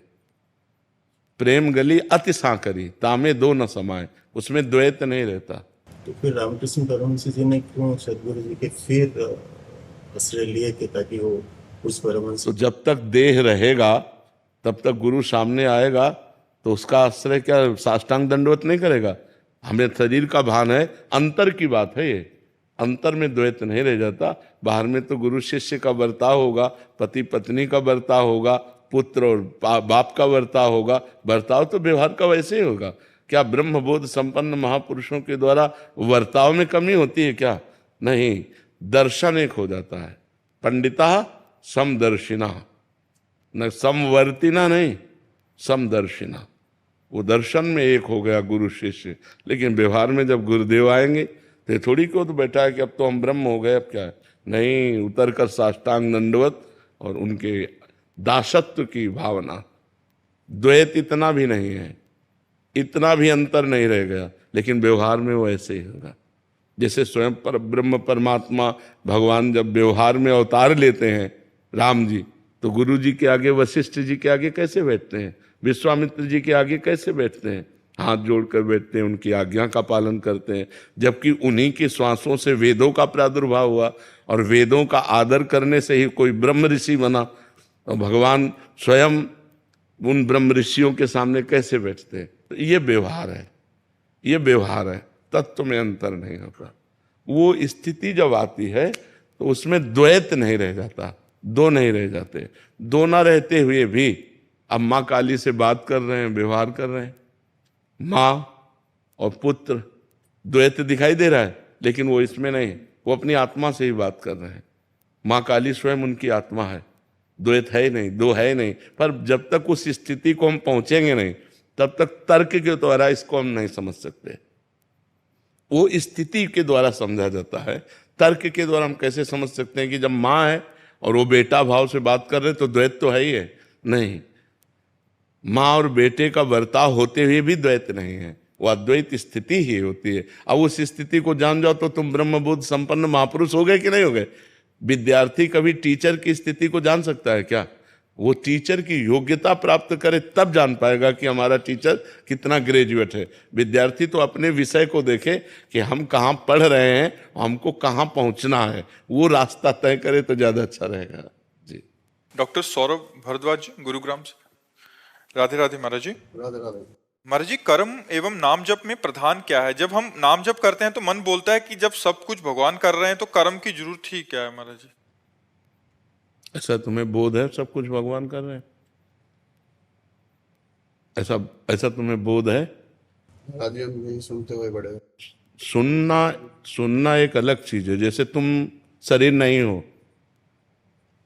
Speaker 3: प्रेम गली अति सांकरी तामे दो न समाये, उसमें द्वैत नहीं रहता।
Speaker 11: तो फिर रामकृष्ण परमहंस जी ने क्यों सदगुरु जी के फिर आश्रय लिए कि ताकि वो उस परमहंस।
Speaker 3: तो जब तक देह रहेगा तब तक गुरु सामने आएगा तो उसका आश्रय क्या साष्टांग दंडवत नहीं करेगा? हमें शरीर का भान है, अंतर की बात है ये, अंतर में द्वैत नहीं रह जाता। बाहर में तो गुरु शिष्य का बर्ताव होगा, पति पत्नी का बर्ताव होगा, पुत्र और बाप का बर्ताव होगा। बर्ताव तो व्यवहार का वैसे ही होगा। क्या ब्रह्मबोध संपन्न महापुरुषों के द्वारा वर्ताव में कमी होती है क्या? नहीं, दर्शन एक हो जाता है। पंडिता समदर्शिना, न समवर्तिना नहीं, समदर्शिना। वो दर्शन में एक हो गया गुरु शिष्य। लेकिन व्यवहार में जब गुरुदेव आएंगे तो ये थोड़ी क्यों तो बैठा है कि अब तो हम ब्रह्म हो गए, अब क्या है? नहीं, उतर कर साष्टांग दंडवत और उनके दासत्व की भावना। द्वैत इतना भी नहीं है, इतना भी अंतर नहीं रह गया, लेकिन व्यवहार में वो ऐसे ही होगा। जैसे स्वयं पर ब्रह्म परमात्मा भगवान जब व्यवहार में अवतार लेते हैं राम जी, तो गुरु जी के आगे, वशिष्ठ जी के आगे कैसे बैठते हैं? विश्वामित्र जी के आगे कैसे बैठते हैं? हाथ जोड़कर बैठते हैं, उनकी आज्ञा का पालन करते हैं। जबकि उन्हीं की श्वासों से वेदों का प्रादुर्भाव हुआ, और वेदों का आदर करने से ही कोई ब्रह्म ऋषि बना। तो भगवान स्वयं उन ब्रह्म ऋषियों के सामने कैसे बैठते हैं? तो ये व्यवहार है, ये व्यवहार है, तत्व में अंतर नहीं होता। वो स्थिति जब आती है तो उसमें द्वैत नहीं रह जाता, दो नहीं रह जाते। दो ना रहते हुए भी अब माँ काली से बात कर रहे हैं, व्यवहार कर रहे हैं, माँ और पुत्र, द्वैत दिखाई दे रहा है, लेकिन वो इसमें नहीं, वो अपनी आत्मा से ही बात कर रहे हैं। माँ काली स्वयं उनकी आत्मा है, द्वैत है ही नहीं, दो है ही नहीं। पर जब तक उस स्थिति को हम पहुंचेंगे नहीं, तब तक तर्क के द्वारा इसको हम नहीं समझ सकते। वो स्थिति के द्वारा समझा जाता है। तर्क के द्वारा हम कैसे समझ सकते हैं कि जब माँ है और वो बेटा भाव से बात कर रहे तो द्वैत तो है ही है? नहीं, माँ और बेटे का बर्ताव होते हुए भी द्वैत नहीं है, वो अद्वैत स्थिति ही होती है। अब उस स्थिति को जान जाओ तो तुम ब्रह्मबोध संपन्न महापुरुष हो गए कि नहीं हो गए? विद्यार्थी कभी टीचर की स्थिति को जान सकता है क्या? वो टीचर की योग्यता प्राप्त करे तब जान पाएगा कि हमारा टीचर कितना ग्रेजुएट है। विद्यार्थी तो अपने विषय को देखे कि हम कहाँ पढ़ रहे हैं, हमको कहाँ पहुंचना है, वो रास्ता तय करे तो ज्यादा अच्छा रहेगा। जी।
Speaker 1: डॉक्टर सौरभ भारद्वाज, गुरुग्राम से। राधे राधे महाराज जी।
Speaker 11: राधे राधे।
Speaker 1: महाराज जी, कर्म एवं नाम जप में प्रधान क्या है? जब हम नाम जप करते हैं तो मन बोलता है कि जब सब कुछ भगवान कर रहे हैं तो कर्म की जरूरत ही क्या है महाराज जी?
Speaker 3: ऐसा तुम्हें बोध है सब कुछ भगवान कर रहे हैं? ऐसा ऐसा तुम्हें बोध है?
Speaker 11: आज हम नहीं सुनते हुए बड़े।
Speaker 3: सुनना एक अलग चीज है। जैसे तुम शरीर नहीं हो,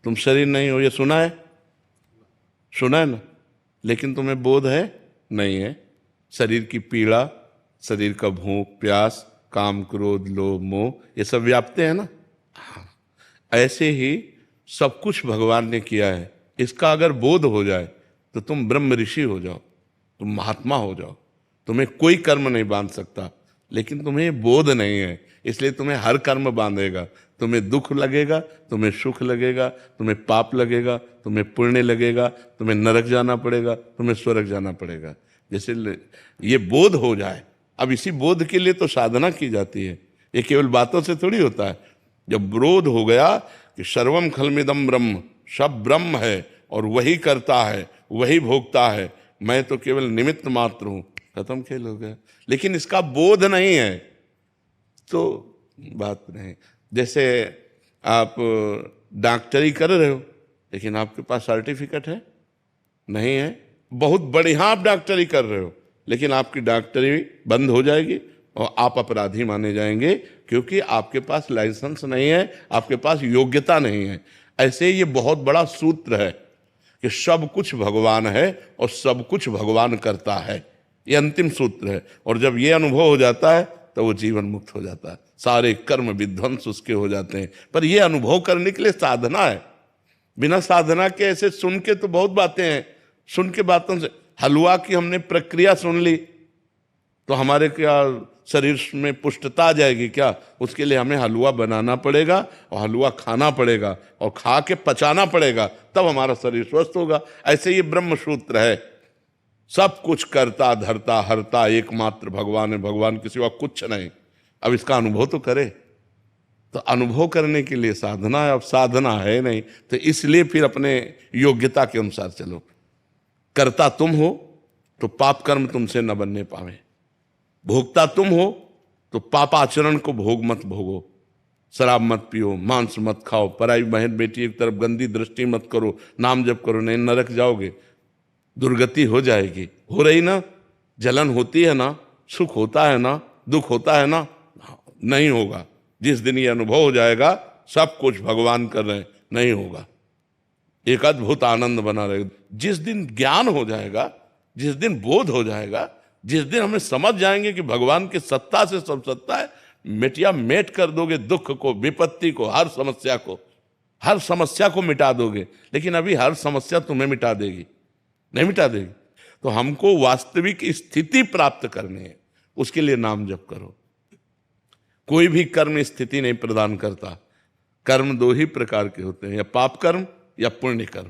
Speaker 3: तुम शरीर नहीं हो, ये सुना है? सुना है ना? लेकिन तुम्हें बोध है? नहीं है। शरीर की पीड़ा, शरीर का भूख प्यास, काम क्रोध लोभ मोह, ये सब व्याप्ते हैं ना? ऐसे ही सब कुछ भगवान ने किया है। इसका अगर बोध हो जाए तो तुम ब्रह्म ऋषि हो जाओ, तुम महात्मा हो जाओ। तुम्हें कोई कर्म नहीं बांध सकता, लेकिन तुम्हें बोध नहीं है, इसलिए तुम्हें हर कर्म बांधेगा। तुम्हें दुख लगेगा, तुम्हें सुख लगेगा, तुम्हें पाप लगेगा, तुम्हें पुण्य लगेगा, तुम्हें नरक जाना पड़ेगा, तुम्हें स्वर्ग जाना पड़ेगा। जैसे ये बोध हो जाए। अब इसी बोध के लिए तो साधना की जाती है, ये केवल बातों से थोड़ी होता है। जब बोध हो गया कि सर्वम खलमिदम ब्रह्म, सब ब्रह्म है और वही करता है, वही भोगता है, मैं तो केवल निमित्त मात्र हूं, खत्म खेल हो गया। लेकिन इसका बोध नहीं है तो बात नहीं। जैसे आप डॉक्टरी कर रहे हो लेकिन आपके पास सर्टिफिकेट है नहीं है, बहुत बढ़िया आप डॉक्टरी कर रहे हो लेकिन आपकी डॉक्टरी बंद हो जाएगी और आप अपराधी माने जाएंगे क्योंकि आपके पास लाइसेंस नहीं है, आपके पास योग्यता नहीं है। ऐसे ये बहुत बड़ा सूत्र है कि सब कुछ भगवान है और सब कुछ भगवान करता है, ये अंतिम सूत्र है। और जब ये अनुभव हो जाता है तो वो जीवन मुक्त हो जाता है, सारे कर्म विध्वंस उसके हो जाते हैं। पर ये अनुभव करने के लिए साधना है, बिना साधना के ऐसे सुन के तो बहुत बातें हैं, सुन के बातों से हलवा की हमने प्रक्रिया सुन ली तो हमारे क्या शरीर में पुष्टता आ जाएगी क्या? उसके लिए हमें हलवा बनाना पड़ेगा और हलवा खाना पड़ेगा और खा के पचाना पड़ेगा, तब हमारा शरीर स्वस्थ होगा। ऐसे ये ब्रह्म सूत्र है, सब कुछ करता धरता हरता एकमात्र भगवान है, भगवान के सिवा कुछ नहीं। अब इसका अनुभव तो करे, तो अनुभव करने के लिए साधना है, अब साधना है नहीं तो इसलिए फिर अपने योग्यता के अनुसार चलो। करता तुम हो तो पाप कर्म तुमसे न बनने पावे, भोगता तुम हो तो पाप आचरण को भोग मत भोगो, शराब मत पियो, मांस मत खाओ, पराई बहन बेटी एक तरफ गंदी दृष्टि मत करो, नाम जप करो, नहीं नरक जाओगे, दुर्गति हो जाएगी। हो रही ना, जलन होती है ना, सुख होता है ना, दुख होता है ना, नहीं होगा। जिस दिन ये अनुभव हो जाएगा सब कुछ भगवान कर रहे हैं, नहीं होगा, एक अद्भुत आनंद बना रहेगा। जिस दिन ज्ञान हो जाएगा, जिस दिन बोध हो जाएगा, जिस दिन हमें समझ जाएंगे कि भगवान की सत्ता से सब सत्ता है, मिटिया मेट कर दोगे दुख को, विपत्ति को, हर समस्या को मिटा दोगे। लेकिन अभी हर समस्या तुम्हें मिटा देगी नहीं मिटा देगी। तो हमको वास्तविक स्थिति प्राप्त करनी है, उसके लिए नाम जप करो। कोई भी कर्म स्थिति नहीं प्रदान करता। कर्म दो ही प्रकार के होते हैं, या पाप कर्म या पुण्य कर्म।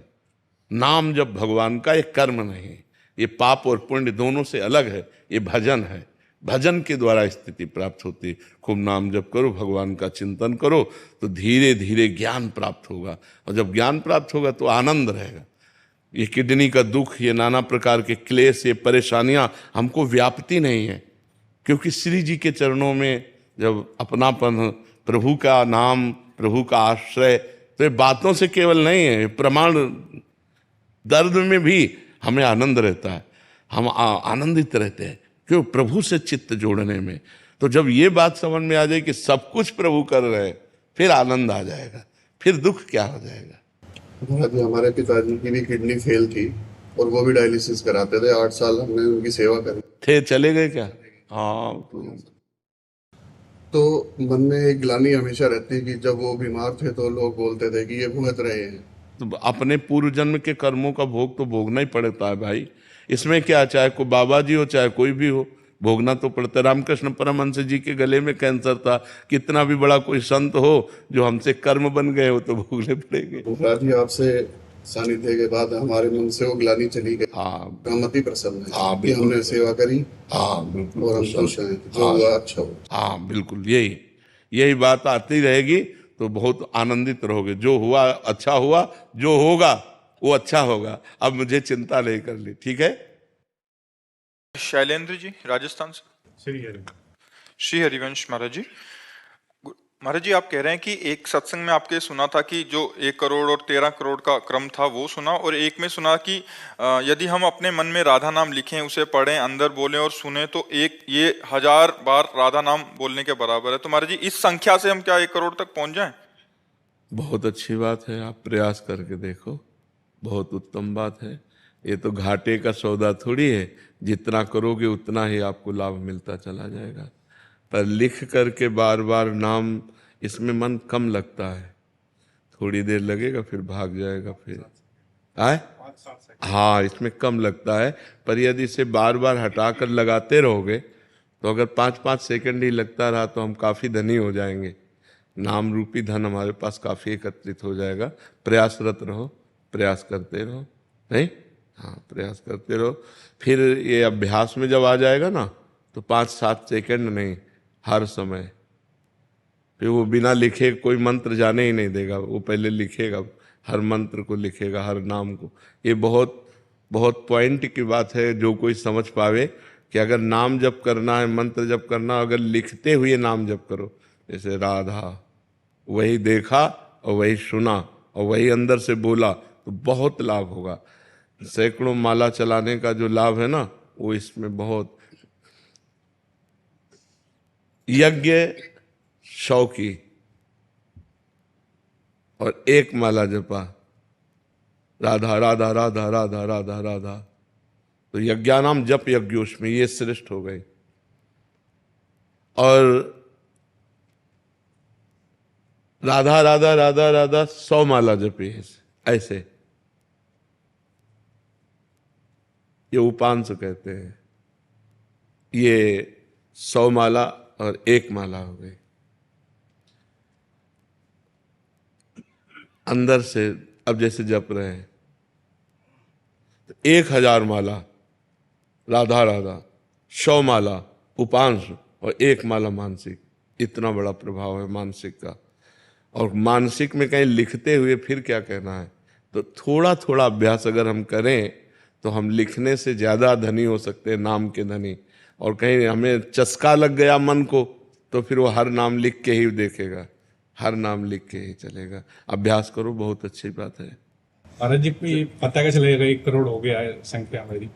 Speaker 3: नाम जप भगवान का एक कर्म नहीं, ये पाप और पुण्य दोनों से अलग है, ये भजन है। भजन के द्वारा स्थिति प्राप्त होती है। खूब नाम जप करो, भगवान का चिंतन करो, तो धीरे धीरे ज्ञान प्राप्त होगा, और जब ज्ञान प्राप्त होगा तो आनंद रहेगा। ये किडनी का दुख, ये नाना प्रकार के क्लेश, ये परेशानियां हमको व्याप्ति नहीं है, क्योंकि श्री जी के चरणों में जब अपनापन, प्रभु का नाम, प्रभु का आश्रय, तो ये बातों से केवल नहीं है, प्रमाण। दर्द में भी हमें आनंद रहता है, हम आनंदित रहते हैं, क्यों? प्रभु से चित्त जोड़ने में। तो जब ये बात समझ में आ जाए कि सब कुछ प्रभु कर रहे हैं, फिर आनंद आ जाएगा, फिर दुख क्या हो जाएगा।
Speaker 11: हमारे पिताजी की भी किडनी फेल थी और वो भी डायलिसिस कराते थे, 8 साल हमने उनकी सेवा करी।
Speaker 3: थे चले गए क्या? हाँ।
Speaker 11: तो मन में एक ग्लानि हमेशा रहती है कि जब वो बीमार थे तो लोग बोलते थे कि ये भुगत रहे हैं।
Speaker 3: तो अपने पूर्व जन्म के कर्मों का भोग तो भोगना ही पड़ता है भाई, इसमें क्या, चाहे कोई बाबा जी हो चाहे कोई भी हो, भोगना तो पड़ता है। रामकृष्ण परमहंस जी के गले में कैंसर था, कितना भी बड़ा कोई संत हो, जो हमसे कर्म बन गए हो तो भोगने पड़ेंगे।
Speaker 11: जी आपसे सानिध्य के बाद हमारे मन से वो ग्लानि चली गई।
Speaker 3: हाँ,
Speaker 11: हम अति प्रसन्न है।
Speaker 3: हाँ,
Speaker 11: कि हमने सेवा करी।
Speaker 3: हाँ बिल्कुल,
Speaker 11: और हम खुश हैं, जो हुआ अच्छा हो।
Speaker 3: हाँ बिल्कुल, यही बात आती रहेगी तो बहुत आनंदित रहोगे। जो हुआ अच्छा हुआ, जो होगा वो अच्छा होगा, अब मुझे चिंता नहीं करनी, ठीक है।
Speaker 1: शैलेंद्र जी राजस्थान से। श्री हरिवंश महाराज जी, महाराज जी आप कह रहे हैं कि एक सत्संग में आपके सुना था कि जो 1 करोड़ और 13 करोड़ का क्रम था वो सुना, और एक में सुना कि यदि हम अपने मन में राधा नाम लिखें, उसे पढ़ें, अंदर बोलें और सुने, तो ये 1000 बार राधा नाम बोलने के बराबर है। तो महाराज जी इस संख्या से हम क्या 1 करोड़ तक पहुंच जाएं?
Speaker 3: बहुत अच्छी बात है, आप प्रयास करके देखो, बहुत उत्तम बात है। ये तो घाटे का सौदा थोड़ी है, जितना करोगे उतना ही आपको लाभ मिलता चला जाएगा। पर लिख करके बार बार नाम, इसमें मन कम लगता है, थोड़ी देर लगेगा फिर भाग जाएगा, फिर आए। हाँ, इसमें कम लगता है, पर यदि इसे बार बार हटाकर लगाते रहोगे तो अगर 5-5 सेकंड ही लगता रहा तो हम काफ़ी धनी हो जाएंगे। नाम रूपी धन हमारे पास काफ़ी एकत्रित हो जाएगा। प्रयासरत रहो, प्रयास करते रहो, नहीं? हाँ, प्रयास करते रहो। फिर ये अभ्यास में जब आ जाएगा ना तो 5-7 सेकंड नहीं, हर समय। फिर वो बिना लिखे कोई मंत्र जाने ही नहीं देगा, वो पहले लिखेगा, हर मंत्र को लिखेगा, हर नाम को। ये बहुत बहुत पॉइंट की बात है, जो कोई समझ पावे कि अगर नाम जप करना है, मंत्र जप करना, अगर लिखते हुए नाम जप करो, जैसे राधा वही देखा और वही सुना और वही अंदर से बोला तो बहुत लाभ होगा। सैकड़ों माला चलाने का जो लाभ है ना, वो इसमें बहुत। यज्ञ 100 की और 1 माला जपा, राधा राधा राधा राधा राधा राधा, तो यज्ञानाम जप यज्ञोष में ये श्रेष्ठ हो गई। और राधा राधा राधा राधा 100 माला जपी ऐसे, ये उपांश कहते हैं। ये 100 माला और 1 माला हो गई। अंदर से अब जैसे जप रहे हैं तो 1000 माला राधा राधा, 100 माला उपांश और 1 माला मानसिक। इतना बड़ा प्रभाव है मानसिक का। और मानसिक में कहीं लिखते हुए फिर क्या कहना है, तो थोड़ा थोड़ा अभ्यास अगर हम करें तो हम लिखने से ज़्यादा धनी हो सकते हैं, नाम के धनी। और कहीं हमें चस्का लग गया मन को तो फिर वो हर नाम लिख के ही देखेगा, हर नाम लिख के ही चलेगा। अभ्यास करो, बहुत अच्छी बात है।
Speaker 5: महाराज जी को पता कैसे लगेगा 1 करोड़ हो गया है संख्या मेरी?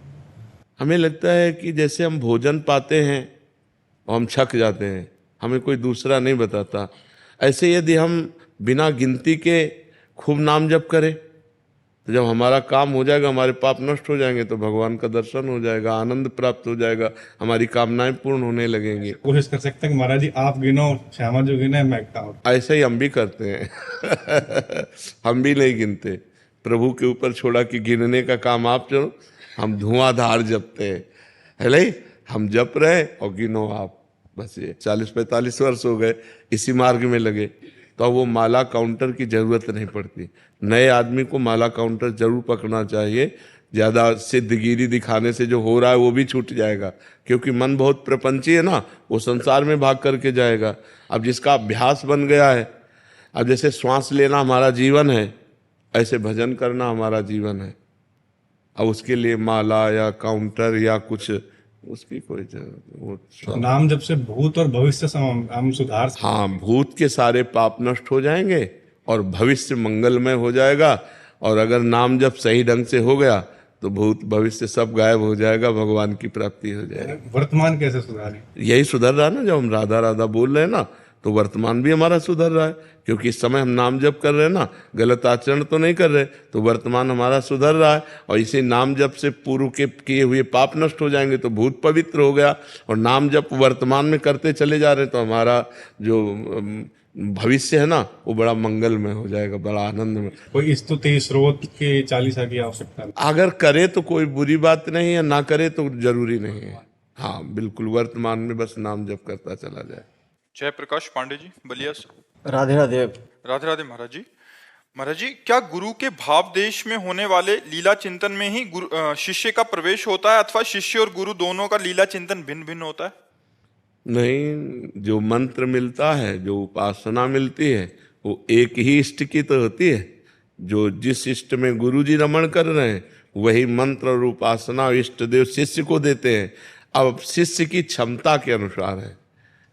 Speaker 3: हमें लगता है कि जैसे हम भोजन पाते हैं और हम छक जाते हैं, हमें कोई दूसरा नहीं बताता। ऐसे यदि हम बिना गिनती के खूब नाम जप करें तो जब हमारा काम हो जाएगा, हमारे पाप नष्ट हो जाएंगे, तो भगवान का दर्शन हो जाएगा, आनंद प्राप्त हो जाएगा, हमारी कामनाएं पूर्ण होने लगेंगी।
Speaker 5: कोशिश कर सकते हैं कि महाराज जी आप गिनो, श्यामा जो गिने मैं काउंट।
Speaker 3: ऐसे ही हम भी करते हैं हम भी नहीं गिनते, प्रभु के ऊपर छोड़ा कि गिनने का काम आप चलो, हम धुआंधार जपते हैं, है नहीं? हम जप रहे और गिनो आप, बस। ये 40-45 वर्ष हो गए इसी मार्ग में लगे, तो वो माला काउंटर की जरूरत नहीं पड़ती। नए आदमी को माला काउंटर जरूर पकड़ना चाहिए। ज़्यादा सिद्धगिरी दिखाने से जो हो रहा है वो भी छूट जाएगा, क्योंकि मन बहुत प्रपंची है ना, वो संसार में भाग करके जाएगा। अब जिसका अभ्यास बन गया है, अब जैसे श्वास लेना हमारा जीवन है, ऐसे भजन करना हमारा जीवन है। अब उसके लिए माला या काउंटर या कुछ, उसकी कोई जरूरत।
Speaker 5: नाम जब से भूत और भविष्य हम सुधार।
Speaker 3: हाँ, भूत के सारे पाप नष्ट हो जाएंगे और भविष्य मंगलमय हो जाएगा। और अगर नाम जब सही ढंग से हो गया तो भूत भविष्य सब गायब हो जाएगा, भगवान की प्राप्ति हो जाएगी।
Speaker 5: वर्तमान कैसे सुधारें?
Speaker 3: यही सुधर रहा है ना, जब हम राधा राधा बोल रहे हैं ना, तो वर्तमान भी हमारा सुधर रहा है, क्योंकि इस समय हम नाम जप कर रहे हैं ना, गलत आचरण तो नहीं कर रहे, तो वर्तमान हमारा सुधर रहा है। और इसी नाम जप से पूर्व के किए हुए पाप नष्ट हो जाएंगे, तो भूत पवित्र हो गया। और नाम जप वर्तमान में करते चले जा रहे हैं, तो हमारा जो भविष्य है ना, वो बड़ा मंगल में हो जाएगा, बड़ा आनंद में।
Speaker 5: कोई स्तुति स्रोत के 40 की आवश्यकता?
Speaker 3: अगर करे तो कोई बुरी बात नहीं है, ना करे तो जरूरी नहीं है। हाँ बिल्कुल, वर्तमान में बस नाम जप करता चला जाए।
Speaker 1: जय प्रकाश पांडे जी, बलिया से।
Speaker 6: राधे राधे।
Speaker 1: राधे राधे महाराज जी। महाराज जी, क्या गुरु के भाव देश में होने वाले लीला चिंतन में ही शिष्य का प्रवेश होता है, अथवा शिष्य और गुरु दोनों का लीला चिंतन भिन्न भिन्न होता है?
Speaker 3: नहीं, जो मंत्र मिलता है, जो उपासना मिलती है, वो एक ही इष्ट की तो होती है। जो जिस इष्ट में गुरु जी रमण कर रहे हैं, वही मंत्र और उपासना इष्ट देव शिष्य को देते हैं। अब शिष्य की क्षमता के अनुसार है,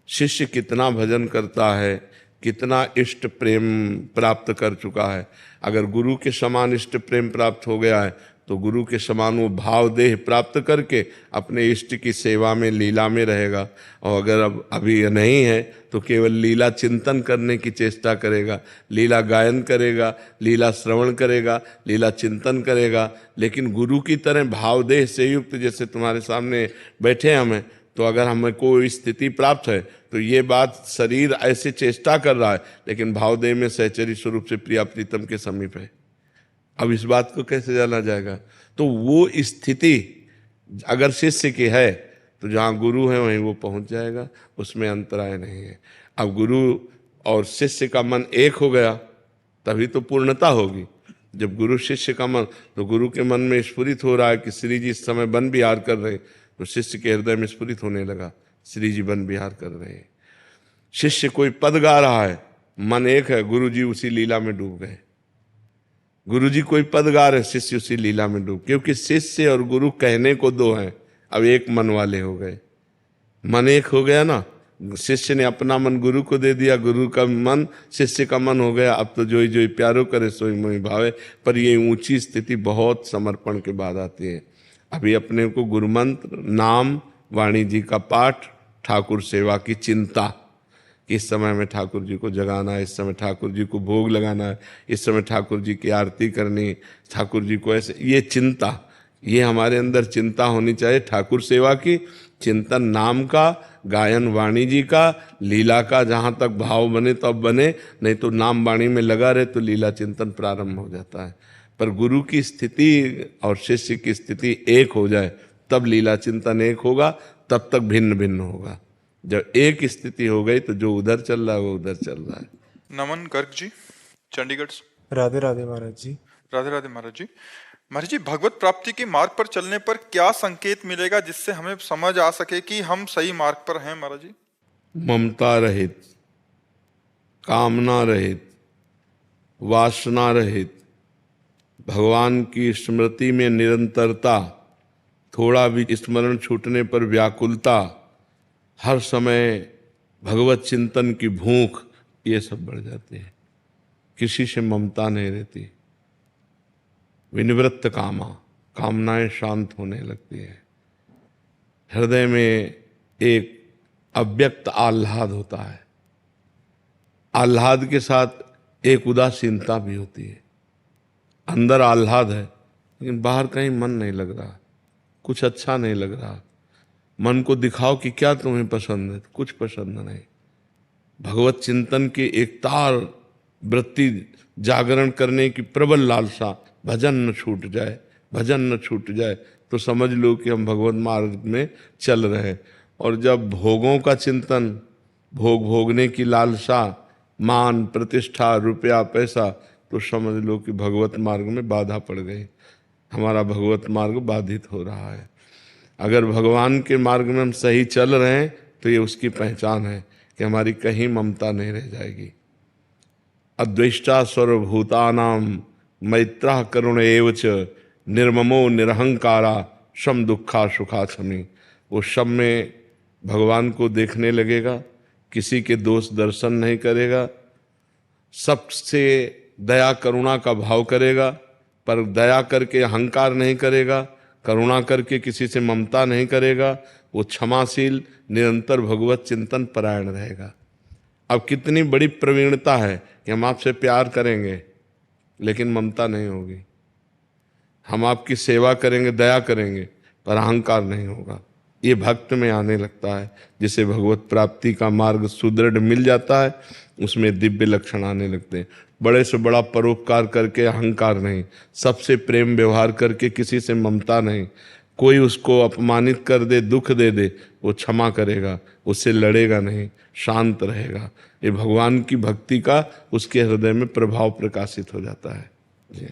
Speaker 3: शिष्य कितना भजन करता है, कितना इष्ट प्रेम प्राप्त कर चुका है। अगर गुरु के समान इष्ट प्रेम प्राप्त हो गया है, तो गुरु के समान वो भाव देह प्राप्त करके अपने इष्ट की सेवा में, लीला में रहेगा। और अगर अब अभी नहीं है, तो केवल लीला चिंतन करने की चेष्टा करेगा, लीला गायन करेगा, लीला श्रवण करेगा, लीला चिंतन करेगा। लेकिन गुरु की तरह भाव देह से युक्त, जैसे तुम्हारे सामने बैठे हमें, तो अगर हमें कोई स्थिति प्राप्त है, तो ये बात शरीर ऐसे चेष्टा कर रहा है, लेकिन भावदेह में सहचरी स्वरूप से प्रिया प्रीतम के समीप है। अब इस बात को कैसे जाना जाएगा? तो वो स्थिति अगर शिष्य की है, तो जहाँ गुरु है वहीं वो पहुँच जाएगा, उसमें अंतराय नहीं है। अब गुरु और शिष्य का मन एक हो गया, तभी तो पूर्णता होगी। जब गुरु शिष्य का मन, तो गुरु के मन में स्फुरित हो रहा है कि श्री जी इस समय वन विहार कर रहे हैं, तो शिष्य के हृदय में स्फुरित होने लगा, श्री जी वन विहार कर रहे हैं। शिष्य कोई पद गा रहा है, मन एक है, गुरु जी उसी लीला में डूब गए। गुरु जी कोई पद गा रहे, शिष्य उसी लीला में डूब, क्योंकि शिष्य और गुरु कहने को दो हैं, अब एक मन वाले हो गए। मन एक हो गया ना, शिष्य ने अपना मन गुरु को दे दिया, गुरु का मन शिष्य का मन हो गया। अब तो जोई जोई प्यारो करे सोई मोई भावे। पर ये ऊंची स्थिति बहुत समर्पण के बाद आती है। अभी अपने को गुरु मंत्र, नाम, वाणी जी का पाठ, ठाकुर सेवा की चिंता, कि इस समय में ठाकुर जी को जगाना है, इस समय ठाकुर जी को भोग लगाना है, इस समय ठाकुर जी की आरती करनी, ठाकुर जी को ऐसे, ये चिंता, ये हमारे अंदर चिंता होनी चाहिए। ठाकुर सेवा की चिंतन, नाम का, गायन वाणी जी का, लीला का, जहाँ तक भाव बने तब बने, नहीं तो नाम वाणी में लगा रहे तो लीला चिंतन प्रारंभ हो जाता है। पर गुरु की स्थिति और शिष्य की स्थिति एक हो जाए तब लीला चिंतन एक होगा, तब तक भिन्न भिन्न होगा। जब एक स्थिति हो गई तो जो उधर चल रहा है वो उधर चल रहा है।
Speaker 1: नमन गर्ग जी, चंडीगढ़ से।
Speaker 5: राधे राधे महाराज जी।
Speaker 1: राधे राधे महाराज जी। महाराज जी, भगवत प्राप्ति के मार्ग पर चलने पर क्या संकेत मिलेगा जिससे हमें समझ आ सके कि हम सही मार्ग पर हैं महाराज जी?
Speaker 3: ममता रहित, कामना रहित, वासना रहित, भगवान की स्मृति में निरंतरता, थोड़ा भी स्मरण छूटने पर व्याकुलता, हर समय भगवत चिंतन की भूख, ये सब बढ़ जाती है। किसी से ममता नहीं रहती, विनिवृत्त कामा, कामनाएं शांत होने लगती है। हृदय में एक अव्यक्त आह्लाद होता है, आह्लाद के साथ एक उदासीनता भी होती है। अंदर आह्लाद है लेकिन बाहर कहीं मन नहीं लग रहा, कुछ अच्छा नहीं लग रहा। मन को दिखाओ कि क्या तुम्हें पसंद है, कुछ पसंद नहीं। भगवत चिंतन की एक तार वृत्ति जागरण करने की प्रबल लालसा, भजन न छूट जाए, भजन न छूट जाए, तो समझ लो कि हम भगवत मार्ग में चल रहे हैं। और जब भोगों का चिंतन, भोग भोगने की लालसा, मान प्रतिष्ठा, रुपया पैसा, तो समझ लो कि भगवत मार्ग में बाधा पड़ गई, हमारा भगवत मार्ग बाधित हो रहा है। अगर भगवान के मार्ग में हम सही चल रहे हैं तो ये उसकी पहचान है कि हमारी कहीं ममता नहीं रह जाएगी। अद्वेष्टा सर्वभूतानां मैत्रः करुण एव च निर्ममो निरहंकारा शम दुखा सुखा क्षमी। वो शम में भगवान को देखने लगेगा, किसी के दोष दर्शन नहीं करेगा, सबसे दया करुणा का भाव करेगा, पर दया करके अहंकार नहीं करेगा, करुणा करके किसी से ममता नहीं करेगा। वो क्षमाशील, निरंतर भगवत चिंतन परायण रहेगा। अब कितनी बड़ी प्रवीणता है कि हम आपसे प्यार करेंगे लेकिन ममता नहीं होगी, हम आपकी सेवा करेंगे, दया करेंगे, पर अहंकार नहीं होगा। ये भक्त में आने लगता है। जिसे भगवत प्राप्ति का मार्ग सुदृढ़ मिल जाता है उसमें दिव्य लक्षण आने लगते हैं। बड़े से बड़ा परोपकार करके अहंकार नहीं, सबसे प्रेम व्यवहार करके किसी से ममता नहीं, कोई उसको अपमानित कर दे, दुख दे दे, वो क्षमा करेगा, उससे लड़ेगा नहीं, शांत रहेगा। ये भगवान की भक्ति का उसके हृदय में प्रभाव प्रकाशित हो जाता है। जी।